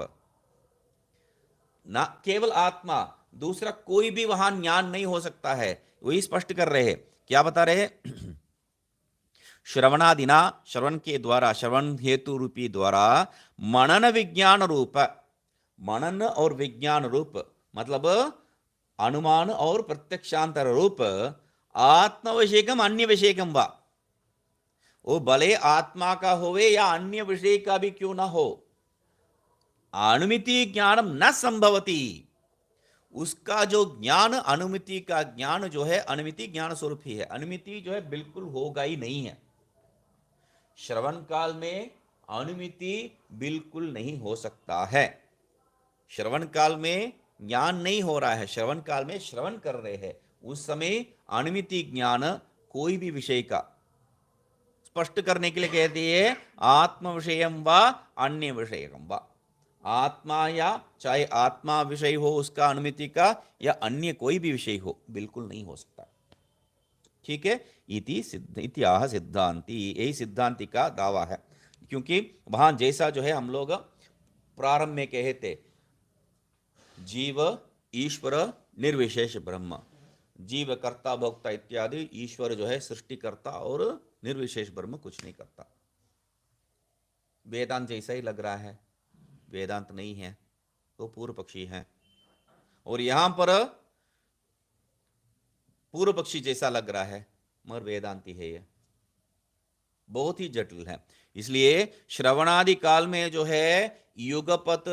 ना केवल आत्मा, दूसरा कोई भी वहां ज्ञान नहीं हो सकता है। वही स्पष्ट कर रहे हैं, क्या बता रहे हैं? श्रवणादिना, श्रवण के द्वारा, श्रवण हेतु रूपी द्वारा मनन विज्ञान रूप, मनन और विज्ञान रूप मतलब अनुमान और प्रत्यक्षांतर रूप आत्म विषयकम अन्य विषयकम वा, वो भले आत्मा का होवे या अन्य विषय का भी क्यों ना हो, अनुमिति ज्ञानम न संभवती, उसका जो ज्ञान, अनुमिति का ज्ञान जो है, अनुमिति ज्ञान स्वरूप ही है, अनुमिति जो है बिल्कुल होगा ही नहीं है। श्रवण काल में अनुमिति बिल्कुल नहीं हो सकता है, श्रवण काल में ज्ञान नहीं हो रहा है, श्रवण काल में श्रवण कर रहे हैं, उस समय अनुमिति ज्ञान कोई भी विषय का स्पष्ट करने के लिए कहती है आत्म विषयम व अन्य विषयम व, आत्मा या चाहे आत्मा विषय हो उसका अनुमिति का, या अन्य कोई भी विषय हो, बिल्कुल नहीं हो सकता। ठीक है, इतिहाह सिद्धांति, यही सिद्धांति का दावा है, क्योंकि वहां जैसा जो है हम लोग प्रारंभ में कहे थे, जीव ईश्वर निर्विशेष ब्रह्म, जीव कर्ता भोक्ता इत्यादि, ईश्वर जो है सृष्टिकर्ता और निर्विशेष ब्रह्म कुछ नहीं करता। वेदांत जैसा ही लग रहा है, वेदांत नहीं है तो पूर्व पक्षी है, और यहां पर पूर्व पक्षी जैसा लग रहा है मगर वेदांती है, ये बहुत ही जटिल है। इसलिए श्रवणादि काल में जो है युगपत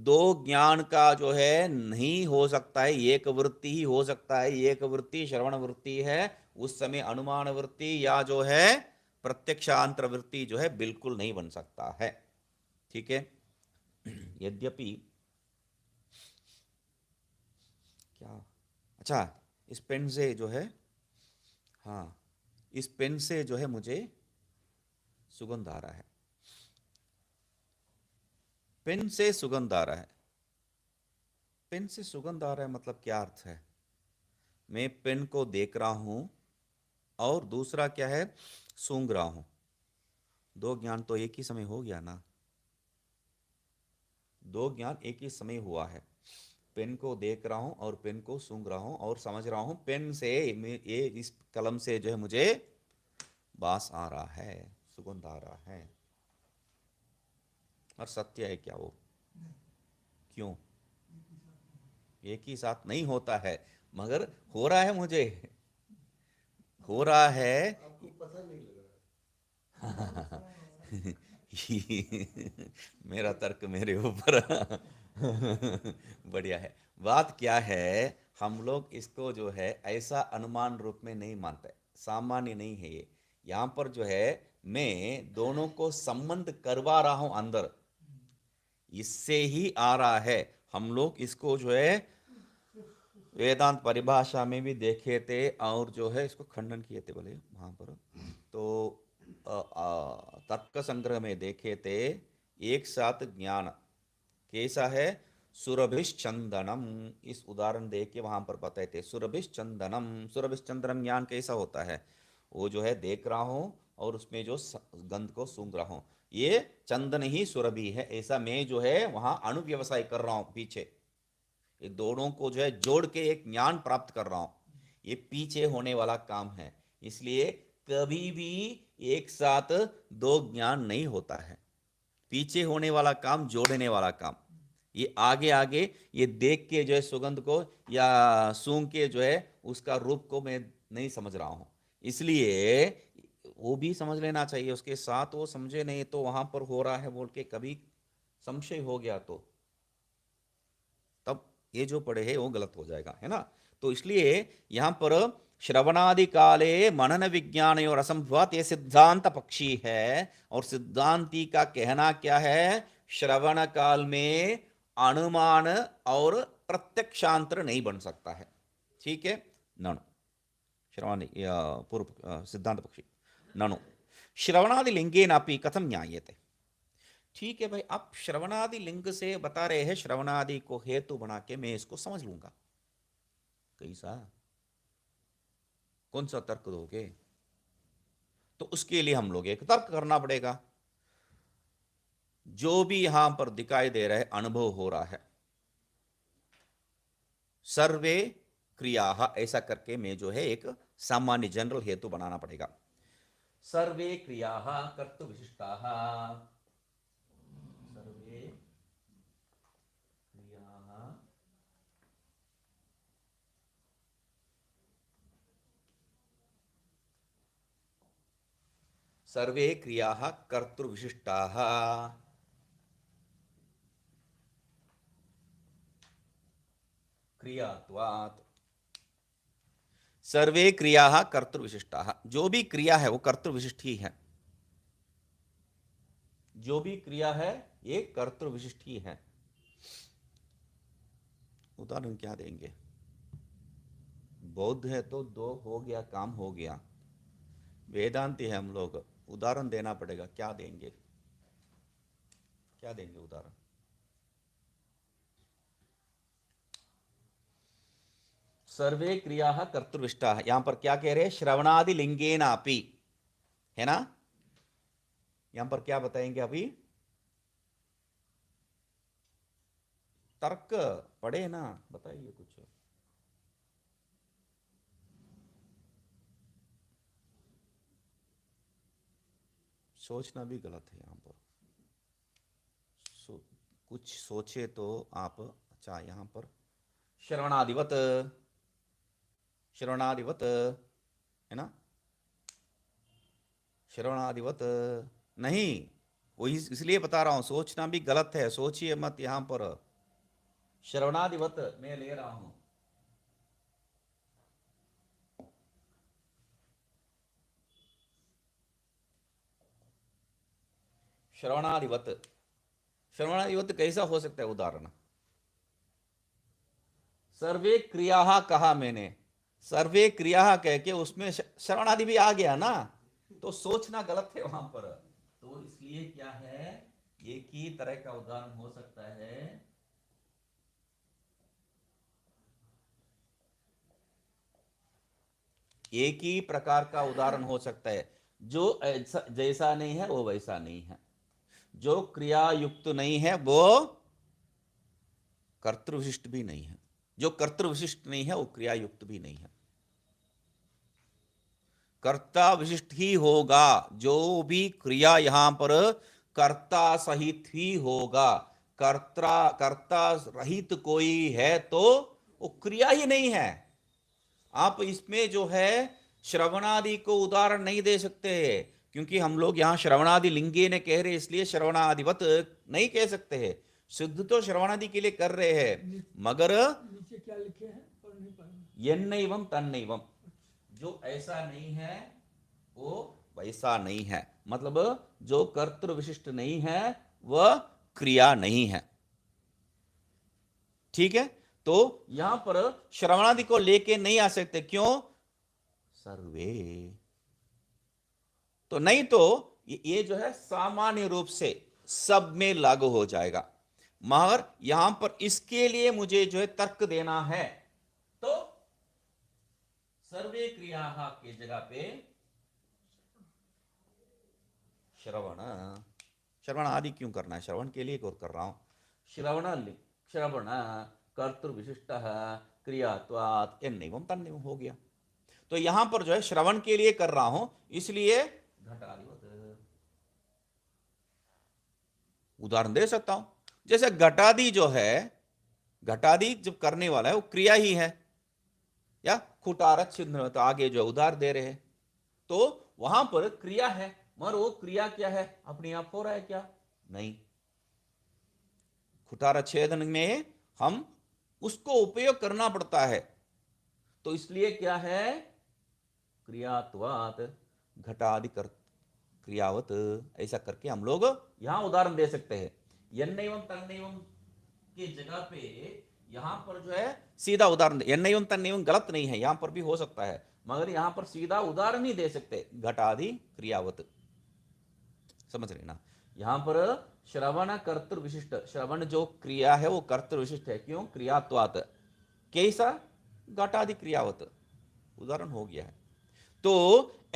दो ज्ञान का जो है नहीं हो सकता है, एक वृत्ति ही हो सकता है, एक वृत्ति श्रवण वृत्ति है, उस समय अनुमान वृत्ति या जो है प्रत्यक्षांतर वृत्ति जो है बिल्कुल नहीं बन सकता है। ठीक है, यद्यपि क्या, अच्छा इस पेन से जो है, हाँ इस पेन से जो है मुझे सुगंध आ रहा है, पेन से सुगंध आ रहा है, पेन से सुगंध आ रहा है मतलब क्या अर्थ है? मैं पेन को देख रहा हूं और दूसरा क्या है, सूंघ रहा हूं, दो ज्ञान तो एक ही समय हो गया ना, दो ज्ञान एक ही समय हुआ है। पेन को देख रहा हूं और पेन को सूंघ रहा हूं और समझ रहा हूं पेन से, ये इस कलम से जो है मुझे बास आ रहा है, सुगंध आ रहा है, और सत्य है क्या वो? क्यों? एक ही साथ नहीं होता है, मगर हो रहा है, मुझे हो रहा है। आपको पता नहीं लग रहा। मेरा तर्क मेरे ऊपर बढ़िया है। बात क्या है, हम लोग इसको जो है ऐसा अनुमान रूप में नहीं मानते, सामान्य नहीं है ये। यहाँ पर जो है मैं दोनों को संबंध करवा रहा हूं अंदर, इससे ही आ रहा है। हम लोग इसको जो है वेदांत परिभाषा में भी देखे थे और जो है इसको खंडन किए थे बोले वहां पर। तो तर्क संग्रह में देखे थे, एक साथ ज्ञान कैसा है, सुरभिश्चंदनम, इस उदाहरण दे के वहां पर बताए थे। सुरभिश्चंदनम, सुरभिश्चंदनम ज्ञान कैसा होता है, वो जो है देख रहा हूं और उसमें जो गंध को सूंघ रहा हूं, ये चंदन ही सुरभि है, ऐसा मैं जो है वहां अणुव्यवसाय कर रहा हूं पीछे। ये दोनों को जो है जोड़ के एक ज्ञान प्राप्त कर रहा हूं, ये पीछे होने वाला काम है। इसलिए कभी भी एक साथ दो ज्ञान नहीं होता है, पीछे होने वाला काम जोड़ने वाला काम। ये आगे आगे ये देख के जो है सुगंध को या सूंघ के जो है उसका रूप को मैं नहीं समझ रहा हूं, इसलिए वो भी समझ लेना चाहिए उसके साथ। वो समझे नहीं तो वहां पर हो रहा है बोल के कभी संशय हो गया तो तब ये जो पढ़े है वो गलत हो जाएगा, है ना। तो इसलिए यहां पर श्रवणादि काले मनन विज्ञान और असंभवात, ये सिद्धांत पक्षी है। और सिद्धांती का कहना क्या है, श्रवण काल में अनुमान और प्रत्यक्षांतर नहीं बन सकता है, ठीक है। ननु श्रवण पूर्व सिद्धांत पक्षी, ननु श्रवणादि लिंगे नापि कथम न्यायते। ठीक है भाई, आप श्रवणादि लिंग से बता रहे हैं, श्रवणादि को हेतु बना के मैं इसको समझ लूंगा, कैसा कौन सा तर्क दोगे। तो उसके लिए हम लोग एक तर्क करना पड़ेगा। जो भी यहां पर दिखाई दे रहा है, अनुभव हो रहा है, सर्वे क्रिया, ऐसा करके मैं जो है एक सामान्य जनरल हेतु बनाना पड़ेगा। सर्वे क्रिया कर्तु विशिष्टा, सर्वे क्रिया सर्वे क्रिया कर्तृविशिष्टा, क्रियात्वात्। सर्वे क्रिया कर्तृविशिष्टा, जो भी क्रिया है वो कर्तृविशिष्ट ही है, जो भी क्रिया है ये कर्तृविशिष्ट ही है। उदाहरण क्या देंगे, बौद्ध है तो दो हो गया, काम हो गया। वेदांती है हम लोग, उदाहरण देना पड़ेगा, क्या देंगे, क्या देंगे उदाहरण। सर्वे क्रिया कर्तृविष्टा, यहां पर क्या कह रहे हैं, श्रवणादि लिंगेनापि, है ना। यहां पर क्या बताएंगे अभी, तर्क पढ़े ना, बताइए कुछ। सोचना भी गलत है यहां पर, कुछ सोचे तो आप। अच्छा यहां पर श्रवणादिवत, श्रवणादिवत है ना, श्रवणादिवत नहीं, वही इसलिए बता रहा हूं, सोचना भी गलत है, सोचिए मत यहां पर। श्रवणादिवत मैं ले रहा हूं, श्रवणादिवत, श्रवणादिवत कैसा हो सकता है उदाहरण। सर्वे क्रिया कहा मैंने, सर्वे क्रिया कह के उसमें श्रवणादि भी आ गया ना, तो सोचना गलत है वहां पर। तो इसलिए क्या है, एक ही तरह का उदाहरण हो सकता है। एक ही प्रकार का उदाहरण हो सकता है, जो जैसा नहीं है वो वैसा नहीं है, जो क्रिया युक्त नहीं है वो कर्तृविशिष्ट भी नहीं है, जो कर्तृविशिष्ट नहीं है वो क्रिया युक्त भी नहीं है, कर्ता विशिष्ट ही होगा। जो भी क्रिया यहां पर कर्ता सहित ही होगा, कर्ता रहित कोई है तो वो क्रिया ही नहीं है। आप इसमें जो है श्रवणादि को उदाहरण नहीं दे सकते, क्योंकि हम लोग यहां श्रवणादि लिंगे ने कह रहे, इसलिए श्रवणादिवत नहीं कह सकते हैं। सिद्ध तो श्रवणादि के लिए कर रहे हैं, मगर नीचे क्या लिखे हैं पर नहीं पाएंगे। यन्नैवम तन्नैवम, जो ऐसा नहीं है वो वैसा नहीं है, मतलब जो कर्तृ विशिष्ट नहीं है वह क्रिया नहीं है। ठीक है, तो यहां पर श्रवणादि को लेके नहीं आ सकते, क्यों? सर्वे, तो नहीं तो ये जो है सामान्य रूप से सब में लागू हो जाएगा, मगर यहां पर इसके लिए मुझे जो है तर्क देना है, तो सर्वे क्रिया के जगह पे श्रवण, श्रवण आदि क्यों करना है? श्रवण के लिए कर रहा हूं। श्रवण कर्तृ विशिष्ट क्रियात्वात् एवं तन्नैवम हो गया। तो यहां पर जो है श्रवण के लिए कर रहा हूं, इसलिए घटादिवत उदाहरण दे सकता हूं। जैसे घटादि जो है, घटादि जब करने वाला है वो क्रिया ही है, या खुटारत छिद्र, तो आगे जो उदाहरण दे रहे हैं, तो वहां पर क्रिया है, मगर वो क्रिया क्या है? अपने आप हो रहा है क्या? नहीं। खुटारा छेदन में हम उसको उपयोग करना पड़ता है, तो इसलिए क्या है? क्रियात्वात् घटादि कर क्रियावत, ऐसा करके हम लोग यहां उदाहरण दे सकते हैं। यन्नैवम तन्नैवम की जगह पे यहां पर जो है सीधा उदाहरण, यन्नैवम तन्नैवम गलत नहीं है, यहां पर भी हो सकता है, मगर यहां पर सीधा उदाहरण ही दे सकते, घटादि क्रियावत। समझ रहे ना? यहां पर श्रवण कर्तृ विशिष्ट, श्रवण जो क्रिया है वो कर्तृ विशिष्ट है, क्यों? क्रियात्वात्, कैसा? घटादि क्रियावत, उदाहरण हो गया है। तो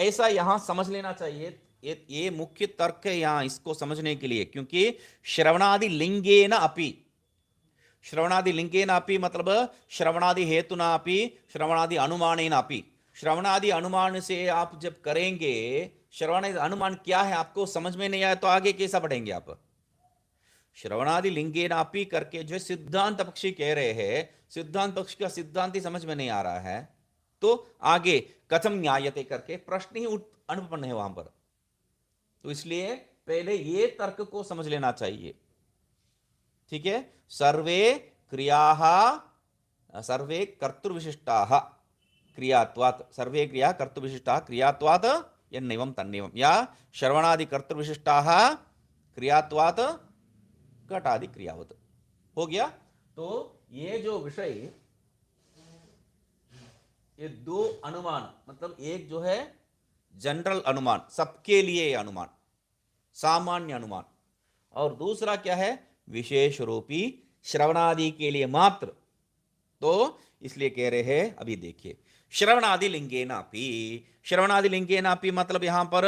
ऐसा यहां समझ लेना चाहिए, ये मुख्य तर्क है यहां इसको समझने के लिए, क्योंकि श्रवणादि लिंगेन अपि, श्रवणादि लिंगेन अपि मतलब श्रवणादि हेतुना अपि, श्रवणादि अनुमानेन अपि। श्रवणादि अनुमान से आप जब करेंगे, श्रवण अनुमान क्या है आपको समझ में नहीं आया तो आगे कैसा पढ़ेंगे आप? श्रवणादि लिंगेन अपि करके जो सिद्धांत पक्षी कह रहे हैं, सिद्धांत पक्ष का सिद्धांत ही समझ में नहीं आ रहा है, तो आगे कथम न्यायते करके प्रश्न ही अनुपन्न है वहां पर। तो इसलिए पहले ये तर्क को समझ लेना चाहिए। ठीक है, सर्वे क्रिया, सर्वे कर्तृविशिष्टा क्रियात्वात्, सर्वे क्रिया कर्तृविशिष्टा क्रियात्वात् यन्नैवम तन्नैवम, या श्रवणादि कर्तृविशिष्टा क्रियात्वात् घटादि क्रियावत्, हो गया। तो ये जो विषय, ये दो अनुमान, मतलब एक जो है जनरल अनुमान, सबके लिए अनुमान, सामान्य अनुमान, और दूसरा क्या है? विशेष रूपी श्रवणादि के लिए मात्र। तो इसलिए कह रहे हैं, अभी देखिए, श्रवणादि लिंगेनापि, श्रवणादि लिंगेनापि मतलब यहां पर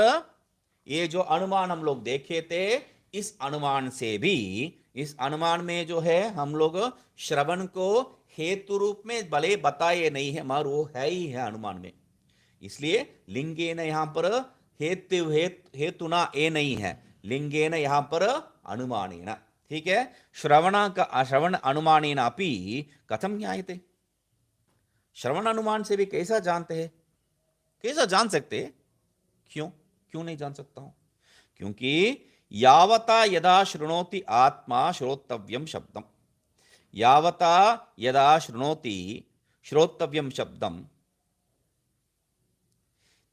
ये जो अनुमान हम लोग देखे थे, इस अनुमान से भी, इस अनुमान में जो है हम लोग श्रवण को हेतु रूप में भले बताए नहीं है, मगर वो है ही है अनुमान में, इसलिए लिंगेन यहां पर हेतुना ए नहीं है, लिंगेन यहां पर अनुमानेन। ठीक है, श्रवण अनुमानेन अपि कथम ज्ञायते, श्रवण अनुमान से भी कैसा जानते हैं? कैसा जान सकते हैं? क्यों क्यों नहीं जान सकता हूं? क्योंकि यावता यदा शृणोति आत्मा श्रोतव्यम शब्दम, यावता यदा शृणोति श्रोतव्यम शब्दम,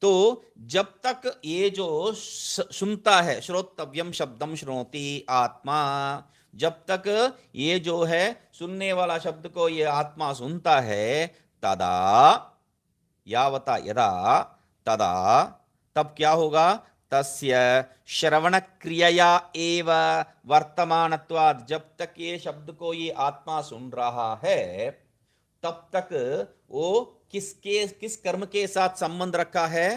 तो जब तक ये जो सुनता है, श्रोतव्यम शब्दम शृणोति आत्मा, जब तक ये जो है सुनने वाला शब्द को ये आत्मा सुनता है, तदा यावता यदा, तदा तब क्या होगा? तस्य श्रवण क्रिया एव वर्तमानत्वात्, जब तक ये शब्द को ये आत्मा सुन रहा है, तब तक वो किस कर्म के साथ संबंध रखा है?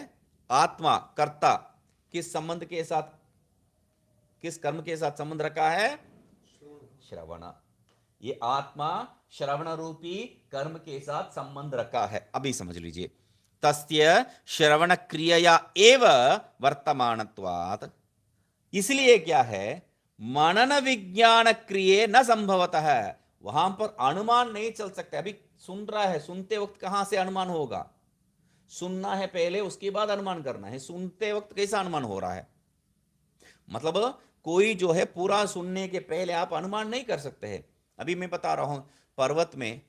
आत्मा कर्ता किस संबंध के साथ, किस कर्म के साथ संबंध रखा है? श्रवण। ये आत्मा श्रवण रूपी कर्म के साथ संबंध रखा है। अभी समझ लीजिए, तस्य श्रवण क्रिया एव वर्तमानत्वात्, इसलिए क्या है? मनन विज्ञान क्रिये न संभवतः, वहां पर अनुमान नहीं चल सकता। अभी सुन रहा है, सुनते वक्त कहां से अनुमान होगा? सुनना है पहले, उसके बाद अनुमान करना है। सुनते वक्त कैसा अनुमान हो रहा है? मतलब कोई जो है पूरा सुनने के पहले आप अनुमान नहीं कर सकते हैं। अभी मैं बता रहा हूं पर्वत में,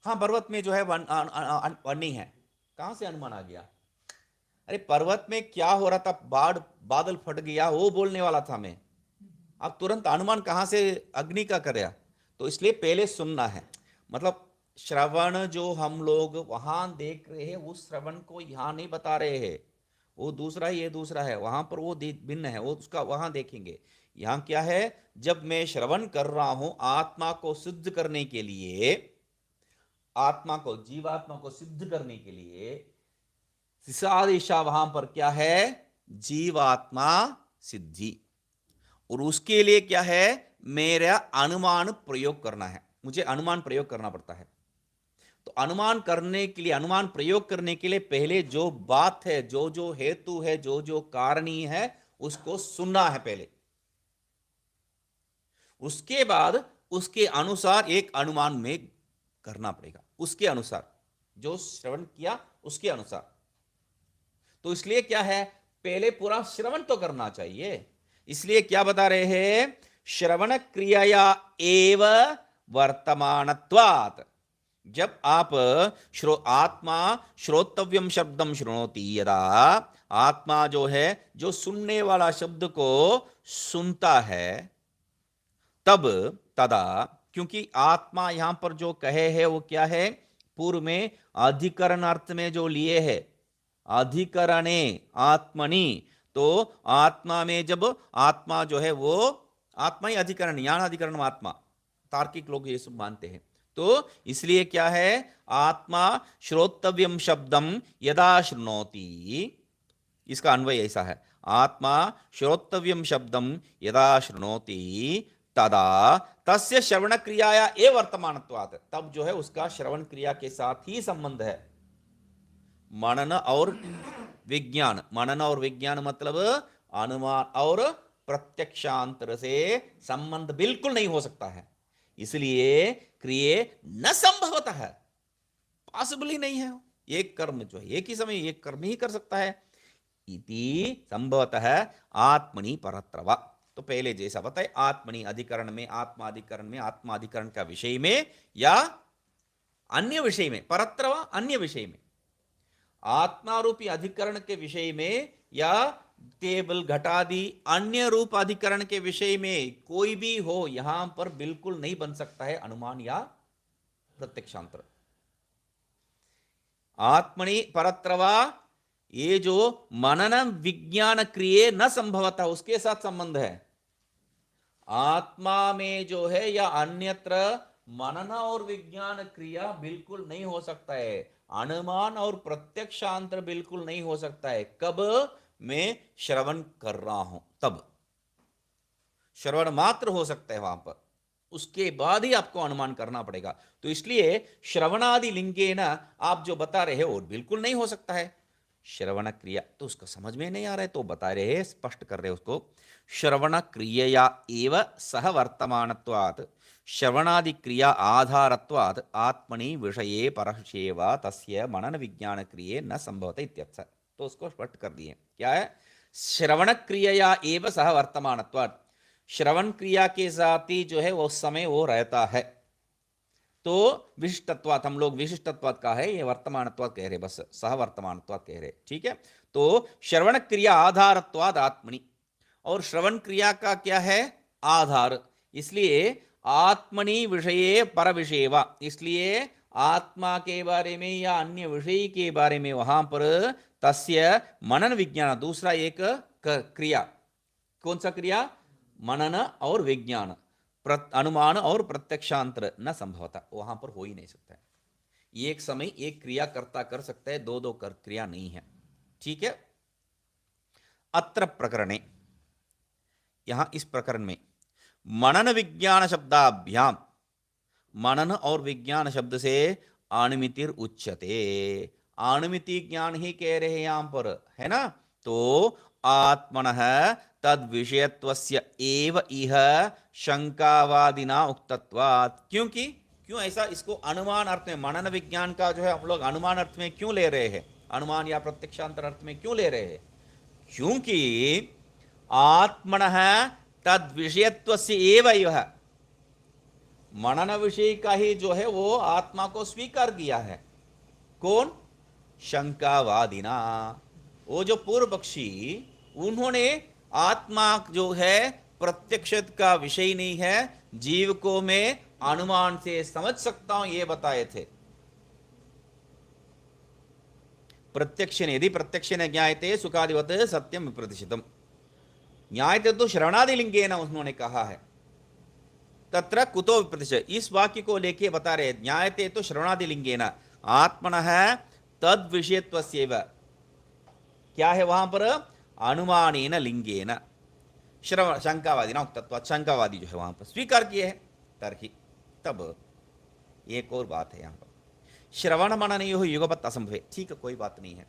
हाँ पर्वत में जो है वन्नी है, कहां से अनुमान आ गया? अरे पर्वत में क्या हो रहा था, बादल फट गया, वो बोलने वाला था मैं। आप तुरंत अनुमान कहां से अग्नि का करे? तो इसलिए पहले सुनना है। मतलब श्रवण जो हम लोग वहां देख रहे हैं, उस श्रवण को यहां नहीं बता रहे हैं। वो दूसरा है, ये दूसरा है, वहां पर वो भिन्न है, वो उसका वहां देखेंगे। यहां क्या है, जब मैं श्रवण कर रहा हूं आत्मा को सिद्ध करने के लिए, आत्मा को, जीवात्मा को सिद्ध करने के लिए, दिशा वहां पर क्या है, जीवात्मा सिद्धि। और उसके लिए क्या है, मेरा अनुमान प्रयोग करना है, मुझे अनुमान प्रयोग करना पड़ता है। तो अनुमान करने के लिए, अनुमान प्रयोग करने के लिए पहले जो बात है, जो जो हेतु है, जो जो कारणीय है, उसको सुनना है पहले। उसके बाद उसके अनुसार एक अनुमान में करना पड़ेगा, उसके अनुसार जो श्रवण किया उसके अनुसार। तो इसलिए क्या है, पहले पूरा श्रवण तो करना चाहिए। इसलिए क्या बता रहे हैं, श्रवण क्रिया एव वर्तमानत्वात्। जब आप आत्मा श्रोतव्यम शब्दम शृणोति, यदा आत्मा जो है, जो सुनने वाला शब्द को सुनता है, तब तदा, क्योंकि आत्मा यहां पर जो कहे है वो क्या है, पूर्व में अधिकरण अर्थ में जो लिए है, अधिकरणे आत्मनि, तो आत्मा में जब आत्मा जो है वो आत्मा ही अधिकरण, ज्ञान अधिकरण आत्मा, तार्किक लोग ये सब मानते हैं। तो इसलिए क्या है, आत्मा श्रोतव्यम शब्दम यदा शृणोति, इसका अन्वय ऐसा है, आत्मा श्रोतव्यम शब्दम यदा शृणोति तदा तस्य श्रवण क्रियाया ए वर्तमानत्वात्। तब जो है उसका श्रवण क्रिया के साथ ही संबंध है। मनन और विज्ञान, मनन और विज्ञान मतलब अनुमान और प्रत्यक्षांतर से संबंध बिल्कुल नहीं हो सकता है। इसलिए क्रिय न संभवतः है, पॉसिबल ही नहीं है। एक कर्म जो है एक ही समय एक कर्म ही कर सकता है। इति संभवतः आत्मनि परत्रवा। तो पहले जैसा बताए, आत्मनि अधिकरण में, आत्मा अधिकरण में, आत्मा अधिकरण का विषय में या अन्य विषय में, परत्रवा अन्य विषय में, आत्मा रूपी अधिकरण के विषय में या टेबल घटादि अन्य रूप अधिकरण के विषय में कोई भी हो, यहां पर बिल्कुल नहीं बन सकता है अनुमान या प्रत्यक्षांतर। आत्मनि परत्रवा, ये जो मनन विज्ञान क्रिय न संभवता, उसके साथ संबंध है। आत्मा में जो है या अन्यत्र मनन और विज्ञान क्रिया बिल्कुल नहीं हो सकता है। अनुमान और प्रत्यक्षांतर बिल्कुल नहीं हो सकता है। कब? मैं श्रवण कर रहा हूं तब श्रवण मात्र हो सकता है वहां पर, उसके बाद ही आपको अनुमान करना पड़ेगा। तो इसलिए श्रवणादि लिंगे न आप जो बता रहे हो वो बिल्कुल नहीं हो सकता है। श्रवण क्रिया तो उसका समझ में नहीं आ रहा है, तो बता रहे हैं, स्पष्ट कर रहे हैं उसको। श्रवण क्रियया एव सह वर्तमानत्वात् श्रवणादि क्रिया आधारत्वात् आत्मनि विषये परस्येव तस्य मनन विज्ञान क्रिये न संभवते इत्यर्थ। तो उसको स्पष्ट कर दिए। क्या है? श्रवण क्रियया एव सह वर्तमानत्वात्, श्रवण क्रिया के साथ ही जो है वो समय वो रहता है। तो विशिष्टत्वात्, हम लोग विशिष्टत्वात् का है, ये वर्तमानत्वात् कह रहे, बस सह वर्तमानत्वात् कह रहे, ठीक है। तो श्रवण क्रिया आधारत्वात् आत्मनि, और श्रवण क्रिया का क्या है? आधार। इसलिए आत्मनि विषये पर विषयवा, इसलिए आत्मा के बारे में या अन्य विषय के बारे में वहां पर तस्य मनन विज्ञान, दूसरा एक क्रिया, कौन सा क्रिया? मनन और विज्ञान, अनुमान और प्रत्यक्षांतर न संभवता, वहां पर हो ही नहीं सकता है। एक समय एक क्रिया करता कर सकता है, दो दो कर क्रिया नहीं है, ठीक है। अत्र प्रकरणे, यहां इस प्रकरण में मनन विज्ञान शब्दाभ्याम, मनन और विज्ञान शब्द से अनुमितिर उच्यते, अनुमिति ज्ञान ही कह रहे हैं यहां पर, है ना। तो आत्मनः तद विषयत्वस्य एव इह शंकावादिना उक्तत्वात्। क्योंकि क्यों ऐसा, इसको अनुमान अर्थ में, मनन विज्ञान का जो है हम लोग अनुमान अर्थ में क्यों ले रहे हैं, अनुमान या प्रत्यक्षांतर अर्थ में क्यों ले रहे हैं? क्योंकि आत्मनः तद विषयत्वस्य एव इह, मनन विषय का ही जो है वो आत्मा को स्वीकार किया है। कौन? शंकावादिना, वो जो पूर्व पक्षी, उन्होंने आत्मा जो है प्रत्यक्ष का विषय नहीं है, जीव को मैं अनुमान से समझ सकता हूं, ये बताए थे। प्रत्यक्ष यदि प्रत्यक्ष न ज्ञायते सुखादिवत सत्यम विप्रतिशितम, ज्ञायते तो श्रवणादिलिंगेन उन्होंने कहा है। तत्र कुतो विप्रतिशित, इस वाक्य को लेके बता रहे, ज्ञायते तो श्रवणादिलिंगेन आत्मनः तद विषयत्वस्यैव, क्या है वहां पर? अनुमानेन लिंगेन श्रवण, शंकावादी ना उक्तत्व, शंकावादी जो है वहां पर स्वीकार किए हैं। तरही, तब एक और बात है यहां पर, श्रवण मनन यो युगपत असंभवे, ठीक है, कोई बात नहीं है,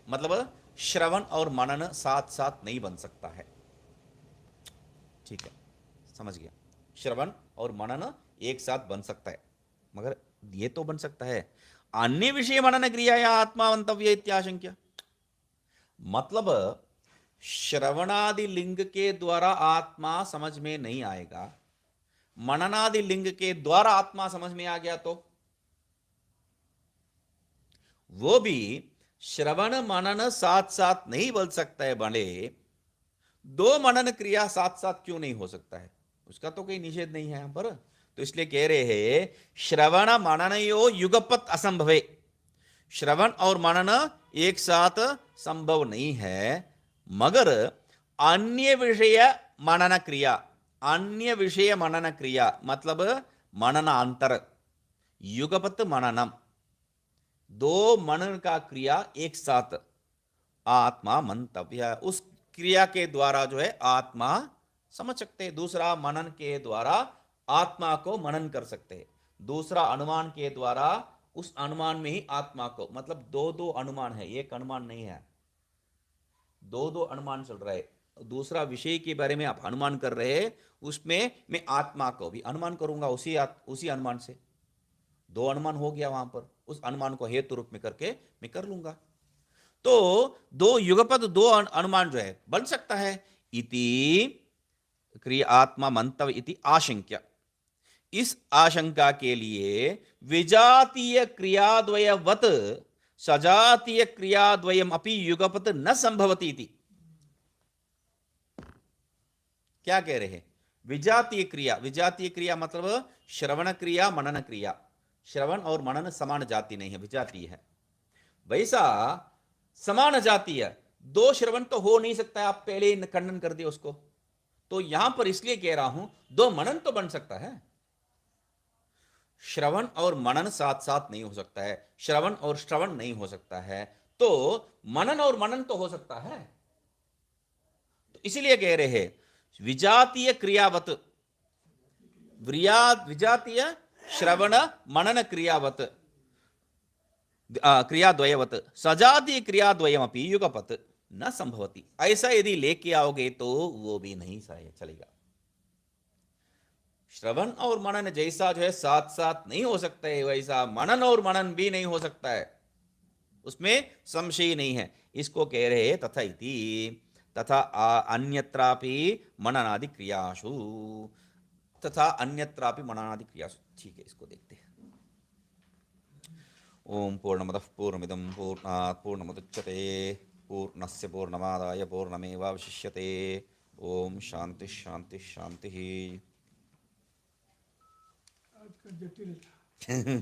मतलब श्रवण और मनन साथ साथ नहीं बन सकता है, ठीक है, समझ गया। श्रवण और मनन एक साथ बन सकता है, मगर ये तो बन सकता है अन्य विषय मनन क्रिया या आत्मा मंतव्य इत्याशंक्य, मतलब श्रवणादि लिंग के द्वारा आत्मा समझ में नहीं आएगा, मननादि लिंग के द्वारा आत्मा समझ में आ गया तो वो भी श्रवण मनन साथ साथ नहीं बन सकता है, भले दो मनन क्रिया साथ साथ क्यों नहीं हो सकता है, उसका तो कोई निषेध नहीं है यहां पर। तो इसलिए कह रहे हैं श्रवण मननयो युगपत असंभवे, श्रवण और मनन एक साथ संभव नहीं है, मगर अन्य विषय मनन क्रिया, अन्य विषय मनन क्रिया मतलब मननांतर, युगपत मननम, दो मनन का क्रिया एक साथ आत्मा मंतव्य, उस क्रिया के द्वारा जो है आत्मा समझ सकते हैं, दूसरा मनन के द्वारा आत्मा को मनन कर सकते हैं, दूसरा अनुमान के द्वारा उस अनुमान में ही आत्मा को, मतलब दो दो अनुमान है, एक अनुमान नहीं है, दो दो अनुमान चल रहा है, दूसरा विषय के बारे में आप अनुमान कर रहे हैं, उसमें मैं आत्मा को भी अनुमान करूंगा उसी अनुमान से, दो अनुमान हो गया वहां पर, उस अनुमान को हेतु रूप में करके मैं कर लूंगा। तो दो युगपद दो अनुमान जो है बन सकता है, इति क्रिया आत्मा मंतव्य इति आशंक्य, इस आशंका के लिए विजातीय क्रियाद्वयवत सजातीय क्रियाद्वयम अपि युगपत न संभवति इति, क्या कह रहे हैं? विजातीय क्रिया, विजातीय क्रिया मतलब श्रवण क्रिया मनन क्रिया, श्रवण और मनन समान जाति नहीं है, विजातीय है, वैसा समान जातीय दो श्रवण तो हो नहीं सकता है, आप पहले ही खंडन कर दिए उसको, तो यहां पर इसलिए कह रहा हूं दो मनन तो बन सकता है, श्रवण और मनन साथ साथ नहीं हो सकता है, श्रवण और श्रवण नहीं हो सकता है, तो मनन और मनन तो हो सकता है। तो इसीलिए कह रहे हैं विजातीय क्रियावत, विजातीय श्रवण मनन क्रियावत क्रियाद्वयवत सजातीय क्रियाद्वयमपि युगपत न संभवति, ऐसा यदि लेके आओगे तो वो भी नहीं चलेगा। श्रवण और मनन जैसा जो है साथ साथ नहीं हो सकता है, वैसा मनन और मनन भी नहीं हो सकता है, उसमें संशय नहीं है। इसको कह रहे हैं तथा इति, तथा अन्यत्रापि मननादि क्रियासु, तथा अन्यत्रापि मननादि क्रियासु, ठीक है, इसको देखते हैं। ओम पूर्णमदः पूर्णमिदं पूर्णात् पूर्णमुदच्यते पूर्णस्य पूर्णमादाय पूर्णमेवावशिष्यते। ओम शांति शांति शांति। आज का जटिल था।